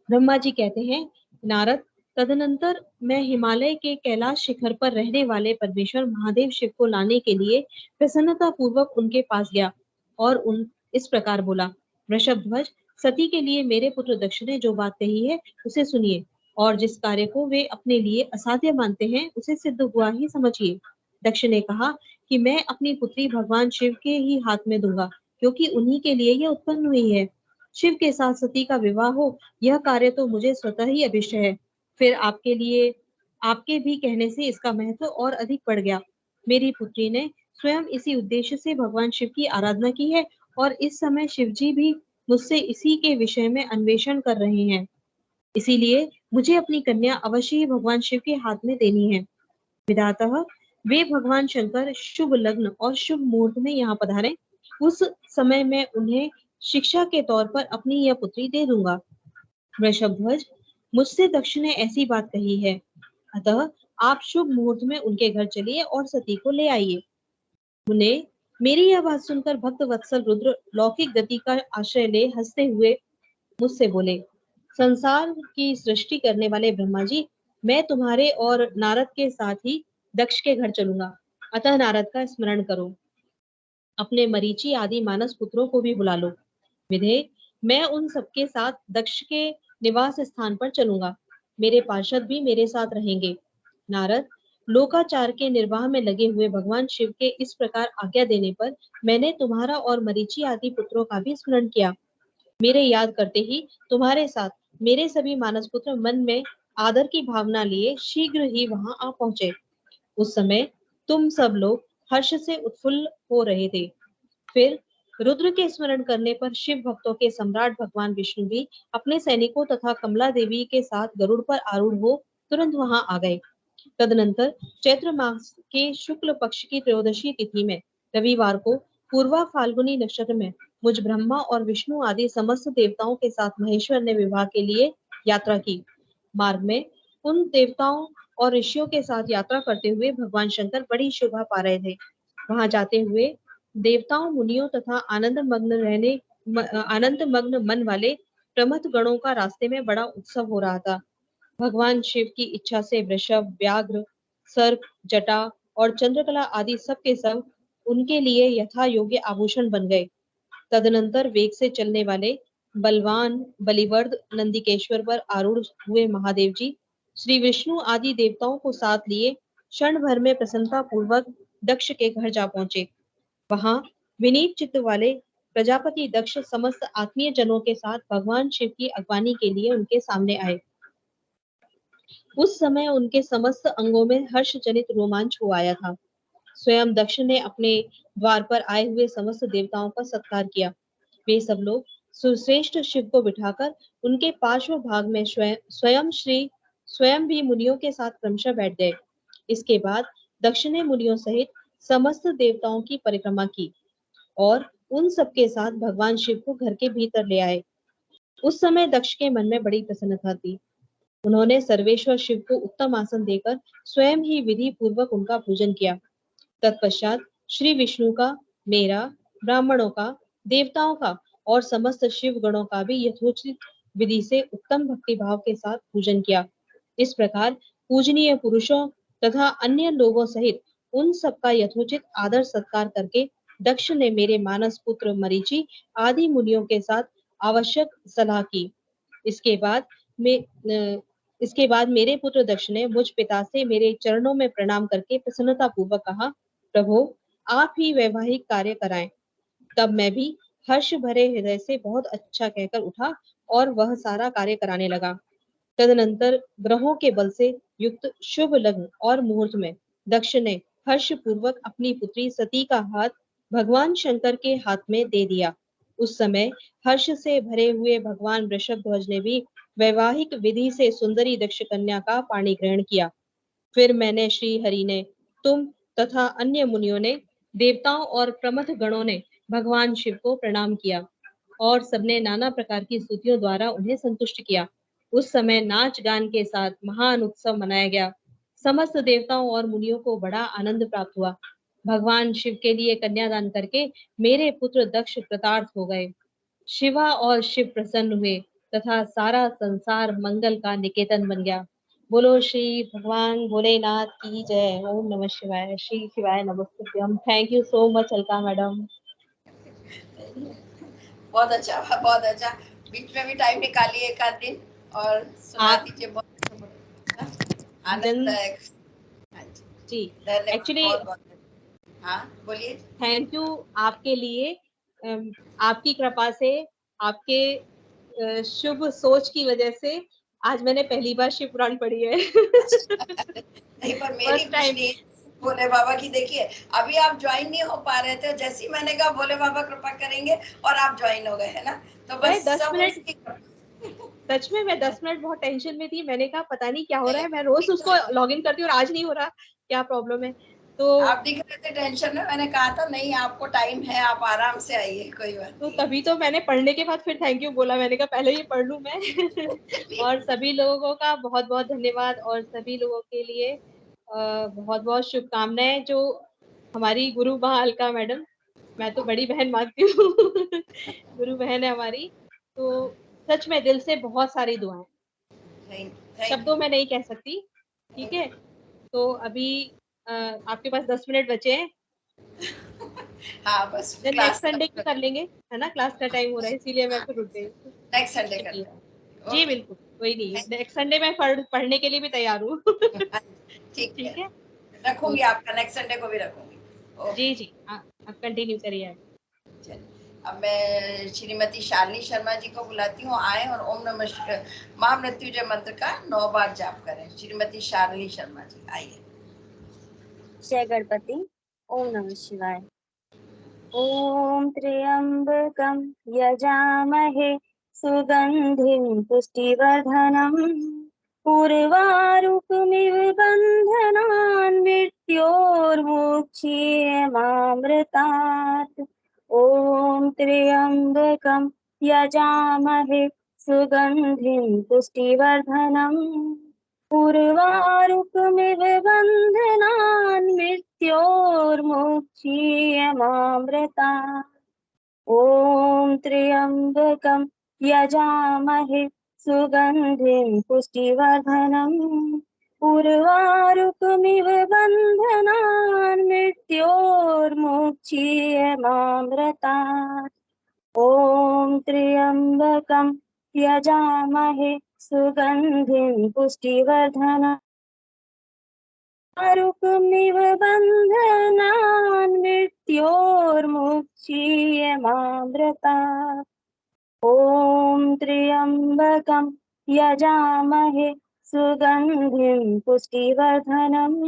S6: ब्रह्मा जी कहते हैं, नारद, तदनंतर मैं हिमालय के कैलाश शिखर पर रहने वाले परमेश्वर महादेव शिव को लाने के लिए प्रसन्नता पूर्वक उनके पास गया और उन इस प्रकार बोला, वृषभध्वज, सती के लिए मेरे पुत्र दक्ष ने जो बात कही है उसे सुनिए और जिस कार्य को वे अपने लिए असाध्य मानते हैं उसे सिद्ध हुआ ही समझिए। दक्ष ने कहा कि मैं अपनी पुत्री भगवान शिव के ही हाथ में दूंगा, क्योंकि उन्हीं के लिए यह उत्पन्न हुई है। शिव के साथ सती का विवाह हो, यह कार्य तो मुझे स्वतः ही अभिष्ट है। फिर आपके भी कहने से इसका महत्व और अधिक बढ़ गया। मेरी पुत्री ने स्वयं इसी उद्देश्य से भगवान शिव की आराधना की है और इस समय शिवजी भी मुझसे इसी के विषय में अन्वेषण कर रहे हैं। इसीलिए मुझे अपनी कन्या अवश्य ही भगवान शिव के हाथ में देनी है। विधातः वे भगवान शंकर शुभ लग्न और शुभ मुहूर्त में यहाँ पधारे, उस समय मैं उन्हें शिक्षा के तौर पर अपनी यह पुत्री दे दूंगा। वृषभध्वज, मुझसे दक्ष ने ऐसी बात कही है, अतः आप शुभ मुहूर्त में उनके घर चलिए और सती को ले आइए। उन्हें मेरी यह बात सुनकर भक्त वत्सल रुद्र लौकिक गति का आश्रय ले हंसते हुए मुझसे बोले, संसार की सृष्टि करने वाले ब्रह्मा जी, मैं तुम्हारे और नारद के साथ ही दक्ष के घर चलूंगा, अतः नारद का स्मरण करो। अपने मरीचि आदि मानस पुत्रों को भी बुला लो। विधे, मैं उन सबके साथ दक्ष के निवास स्थान पर चलूंगा। मेरे पार्षद भी मेरे साथ रहेंगे। नारद, लोकाचार के निर्वाह में लगे हुए भगवान शिव के इस प्रकार आज्ञा देने पर मैंने तुम्हारा और मरीचि आदि पुत्रों का भी स्मरण किया। मेरे याद करते ही तुम्हारे साथ मेरे सभी मानस पुत्र मन में आदर की भावना लिए शीघ्र ही वहां आ पहुंचे। उस समय तुम सब लोग हर्ष से उत्फुल्ल हो रहे थे। फिर रुद्र के स्मरण करने पर शिव भक्तों के सम्राट भगवान विष्णु भी अपने सैनिकों तथा कमला देवी के साथ गरुड़ पर आरूढ़ हो तुरंत वहां आ गए। तदनंतर चैत्र मास के शुक्ल पक्ष की त्रयोदशी तिथि में रविवार को पूर्वा फाल्गुनी नक्षत्र में मुझ ब्रह्मा और विष्णु आदि समस्त देवताओं के साथ महेश्वर ने विवाह के लिए यात्रा की। मार्ग में उन देवताओं और ऋषियों के साथ यात्रा करते हुए भगवान शंकर बड़ी शोभा पा रहे थे। वहां जाते हुए देवताओं, मुनियों तथा आनंद मग्न मन वाले प्रमथ गणों का रास्ते में बड़ा उत्सव हो रहा था। भगवान शिव की इच्छा से वृषभ, व्याघ्र, सर्प, जटा और चंद्रकला आदि सब के सब उनके लिए यथा योग्य आभूषण बन गए। तदनंतर वेग से चलने वाले बलवान बलिवर्द नंदिकेश्वर पर आरूढ़ हुए महादेव जी श्री विष्णु आदि देवताओं को साथ लिए क्षण भर में प्रसन्नता पूर्वक दक्ष के घर जा पहुंचे। वहां विनीत चित्त वाले प्रजापति दक्ष समस्त आत्मीय जनों के साथ भगवान शिव की अगवानी के लिए उनके सामने आए। उस समय उनके समस्त अंगों में हर्ष जनित रोमांच हो आया था। स्वयं दक्ष ने अपने द्वार पर आए हुए समस्त देवताओं का सत्कार किया। वे सब लोग सुश्रेष्ठ शिव को बिठाकर उनके पार्श्व भाग में स्वयं भी मुनियों के साथ क्रमशः बैठ गए। इसके बाद दक्ष ने मुनियों सहित समस्त देवताओं की परिक्रमा की और उन सबके साथ भगवान शिव को घर के भीतर ले आए। उस समय दक्ष के मन में बड़ी प्रसन्नता थी। उन्होंने सर्वेश्वर शिव को उत्तम आसन देकर स्वयं ही विधि पूर्वक उनका पूजन किया। तत्पश्चात श्री विष्णु का, मेरा, ब्राह्मणों का, देवताओं का और समस्त शिव गणों का भी यथोचित विधि से उत्तम भक्ति भाव के साथ पूजन किया। इस प्रकार पूजनीय पुरुषों तथा अन्य लोगों सहित उन सबका यथोचित आदर सत्कार करके दक्ष ने मेरे मानस पुत्र मरीचि आदि मुनियों के साथ आवश्यक सलाह की। इसके बाद मेरे पुत्र दक्ष ने मुझ पिता से मेरे चरणों में प्रणाम करके प्रसन्नता पूर्वक कहा, प्रभु, आप ही वैवाहिक कार्य कराएं। तब मैं भी हर्ष भरे हृदय से बहुत अच्छा कहकर उठा और वह सारा कार्य कराने लगा। तदनंतर ग्रहों के बल से युक्त शुभ लग्न और मुहूर्त में दक्ष ने हर्ष पूर्वक अपनी पुत्री सती का हाथ भगवान शंकर के हाथ में दे दिया। उस समय हर्ष से भरे हुए भगवान वृषभध्वज ने भी वैवाहिक विधि से सुंदरी दक्ष कन्या का पाणी ग्रहण किया। फिर मैंने, श्री हरि ने, तुम तथा अन्य मुनियों ने, देवताओं और प्रमथ गणों ने भगवान शिव को प्रणाम किया और सबने नाना प्रकार की स्तुतियों द्वारा उन्हें संतुष्ट किया। उस समय नाच गान के साथ महान उत्सव मनाया गया। समस्त देवताओं और मुनियों को बड़ा आनंद प्राप्त हुआ। भगवान शिव के लिए कन्यादान करके मेरे पुत्र दक्ष कृतार्थ हो गए। शिवा और शिव प्रसन्न हुए तथा सारा संसार मंगल का निकेतन बन गया। बोलो श्री भगवान भोलेनाथ की जय। ओम नमः शिवाय। श्री शिवाय नमस्तुभ्यम। Thank you so much Alka madam.
S2: बहुत अच्छा, बहुत अच्छा। बीच में भी टाइम निकालिए एक आध दिन और सुना दीजिए। बहुत आनंददायक।
S6: जी
S2: धन्यवाद,
S6: एक्चुअली
S2: बहुत बहुत। हाँ बोलिए।
S6: थैंक यू आपके लिए। आपकी कृपा से, आपके शुभ सोच की वजह से आज मैंने पहली बार शिव पुराण पढ़ी है।
S2: नहीं, पर मेरी
S6: फर्स्ट टाइम।
S2: पिछली भोले बाबा की देखिए, अभी आप ज्वाइन नहीं हो पा रहे थे, जैसे ही मैंने कहा भोले बाबा कृपा करेंगे और आप ज्वाइन हो गए, है ना? तो बस
S6: 10
S2: सब
S6: मिनट
S2: उसकी
S6: सच में मैं 10 मिनट बहुत टेंशन में थी। मैंने कहा पता नहीं क्या हो रहा है, मैं रोज उसको लॉग इन करती हूँ और आज नहीं हो रहा, क्या प्रॉब्लम है। तो
S2: आप दिख रहे थे टेंशन में, मैंने कहा था नहीं आपको टाइम है, आप आराम से आइए, कोई बात
S6: तो
S2: नहीं।
S6: तभी तो मैंने पढ़ने के बाद फिर थैंक यू बोला। मैंने कहा पहले ये पढ़ लूं मैं। और सभी लोगों का बहुत बहुत धन्यवाद और सभी लोगों के लिए बहुत बहुत शुभकामनाएं। जो हमारी गुरु माँ अलका मैडम, मैं तो बड़ी बहन मानती हूँ। गुरु बहन है हमारी, तो सच में दिल से बहुत सारी दुआएं, शब्दों में नहीं कह सकती। ठीक है, तो अभी आपके पास 10 मिनट बचे हैं।
S2: हाँ बस
S6: नेक्स्ट
S2: क्लास
S6: संडे को कर लेंगे, है ना? क्लास का टाइम हो रहा है इसीलिए मैं फिर रुक गई।
S2: नेक्स्ट संडे करते हैं।
S6: जी बिल्कुल, कोई नहीं, नेक्स्ट संडे मैं पढ़ने के लिए भी तैयार हूँ।
S2: ठीक
S6: ठीक है,
S2: रखूंगी, आपका नेक्स्ट संडे को भी रखूंगी।
S6: जी जी, आप कंटिन्यू करिए।
S2: अब मैं श्रीमती शालिनी शर्मा जी को बुलाती हूँ, आए और ओम नमः महामृत्युंजय मंत्र का 9 बार जाप करें। श्रीमती शालिनी शर्मा जी आइए।
S7: जय गणपति। ओम नमः शिवाय। ओम त्र्यंबकं यजामहे सुगंधिं पुष्टिवर्धनम् उर्वारुकमिव बन्धनान् मृत्योर्मुक्षीयमामृतात्। ओम त्र्यंबकं यजामहे सुगंधिं पुष्टिवर्धनम् उर्वारुकमिव बन्धनान् मृत्योर्मुक्षीयमामृतात्। ॐ त्र्यम्बकं यजामहे सुगन्धिं पुष्टिवर्धनम् उर्वारुकमिव बन्धनान् मृत्योर्मुक्षीयमामृतात्। ॐ त्र्यम्बकं यजामहे सुगन्धिं पुष्टिवर्धनम् उर्वारुकमिव बन्धनान् मृत्योर्मुक्षीयमामृतात्। ॐ त्र्यम्बकं यजामहे सुगन्धिं पुष्टिवर्धनम्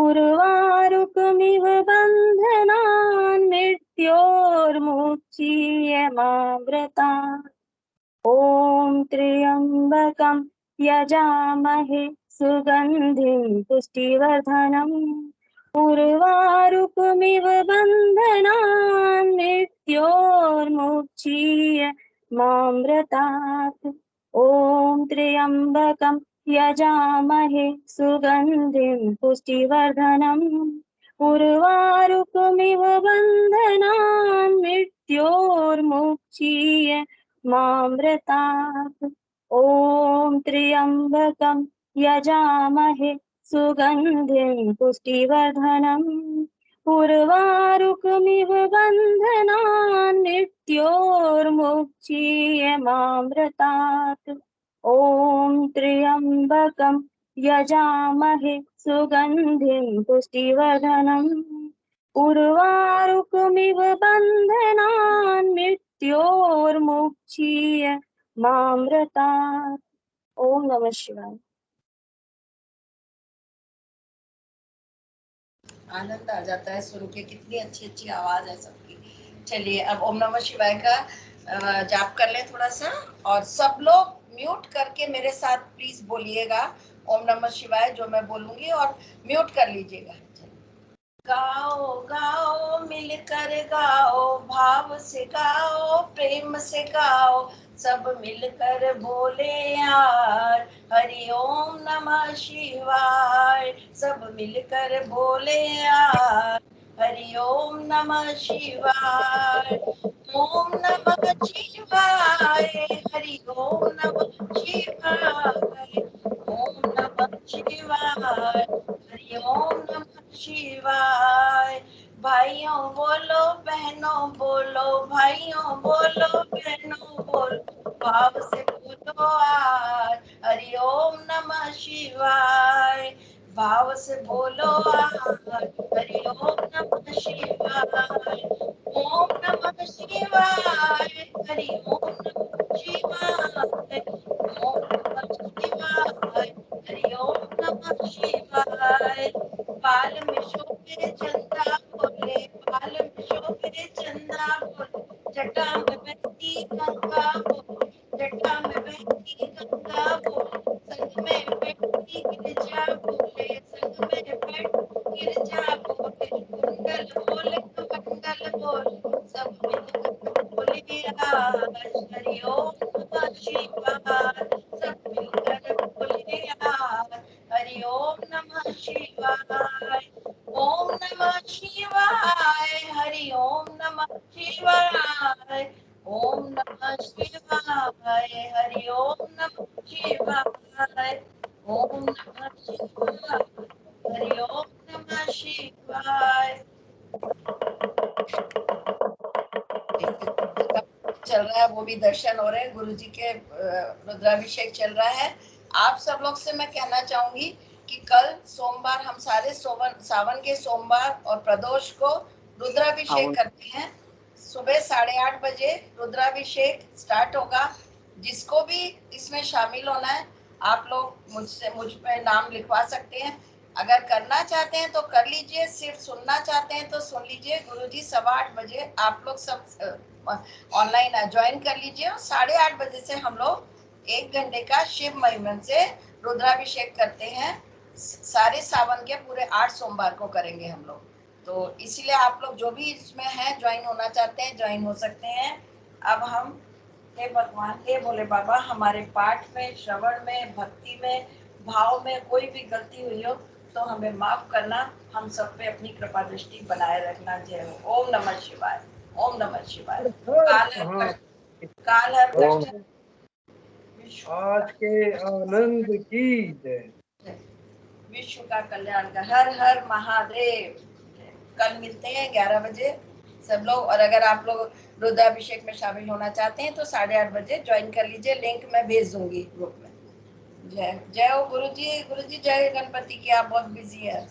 S7: उर्वारुकमिव बन्धनान् मृत्योर्मुक्षीयमामृतात्। ॐ त्र्यम्बकं यजामहे सुगन्धिं पुष्टिवर्धनम् उर्वारुकमिव बन्धनान् मृत्योर्मुक्षीयमामृतात्। ॐ त्र्यम्बकं यजामहे सुगन्धिं पुष्टिवर्धनम् उर्वारुकमिव बन्धनान् मृत्योर्मुक्षीयमामृतात्। ॐ त्र्यम्बकं यजामहे सुगन्धिं पुष्टिवर्धनम् उर्वारुकमिव बन्धनान् मृत्योर्मुक्षीयमामृतात्। ॐ त्र्यम्बकं यजामहे सुगन्धिं पुष्टिवर्धनम् उर्वारुकमिव बन्धनान् मृत्योर्मुक्षीयमामृतात्। ओम नमः शिवाय।
S2: आनंद आ जाता है सुन के, कितनी अच्छी अच्छी आवाज है सबकी। चलिए अब ओम नमः शिवाय का जाप कर लें थोड़ा सा, और सब लोग म्यूट करके मेरे साथ प्लीज बोलिएगा ओम नमः शिवाय, जो मैं बोलूंगी, और म्यूट कर लीजिएगा। गाओ गाओ मिलकर गाओ, भाव से गाओ, प्रेम से गाओ, सब मिलकर बोले यार हरि ओम नमः शिवाय। सब मिलकर बोले यार हरि ओम नमः शिवाय। ओम नमः शिवाय हरि ओम नमः शिवाय। ओम नमः शिवाय हरि ओम नमः शिवाय। भाइयों बोलो बहनों बोलो, भाइयों बोलो बहनों बोलो, भाव से बोलो आज हरि ओम नमः शिवाय। भाव से बोलो आज हरि ओम नमः शिवाय। ओम नमः शिवाय हरि ओम नमः शिवाय। ओम नमः शिवाय हरि ओम नमः शिवाय। बाल में शोभे चंदा बोले, बाल में शोभे चंदा बोले, जटा में बहती गंगा बोले, जटा में बहती गंगा बोले, संग में बैठी गिरजा बोले, संग में बैठी गिरजा बोले, कुंडल बोले कमंडल बोले, सब मिलकर बोले आज हरि ओम नमः शिवाय। सब मिलकर बोले आज हरि ओम नमः शिवाय। ओम नमः शिवाय हरि ओम नमः शिवाय। ओम नमः शिवाय हरि ओम नमः शिवाय। ओम नमः शिवाय हरि ओम नमः शिवाय। चल रहा है, वो भी दर्शन हो रहे हैं, गुरु जी के रुद्राभिषेक चल रहा है। आप सब लोग से मैं कहना चाहूंगी कि कल सोमवार हम सारे सावन के सोमवार और प्रदोष को रुद्राभिषेक करते हैं। सुबह 8:30 बजे रुद्राभिषेक स्टार्ट होगा। जिसको भी इसमें शामिल होना है आप लोग मुझ पे नाम लिखवा सकते हैं। अगर करना चाहते हैं तो कर लीजिए, सिर्फ सुनना चाहते हैं तो सुन लीजिए। गुरुजी 8:15 बजे आप लोग सब ऑनलाइन ज्वाइन कर लीजिए और 8:30 बजे से हम लोग 1 घंटे का शिव महिमन से रुद्राभिषेक करते हैं। सारे सावन के पूरे 8 सोमवार को करेंगे हम लोग। तो इसीलिए आप लोग जो भी इसमें हैं ज्वाइन होना चाहते हैं ज्वाइन हो सकते हैं। अब हम हे भगवान, हे भोले बाबा, हमारे पाठ में, श्रवण में, भक्ति में, भाव में कोई भी गलती हुई हो तो हमें माफ करना। हम सब पे अपनी कृपा दृष्टि बनाए रखना। जय हो। ओम नमः शिवाय। ओम नमः शिवाय। काल हर कष्ट
S3: आज के आनंद की जय।
S2: विश्व का कल्याण का हर हर महादेव। कल मिलते हैं 11 बजे सब लोग। और अगर आप लोग रुद्राभिषेक में शामिल होना चाहते हैं तो 8:30 बजे ज्वाइन कर लीजिए। लिंक मैं भेज दूंगी ग्रुप में। जय जय हो गुरु जी। गुरु जी जय गणपति की। आप बहुत बिजी है।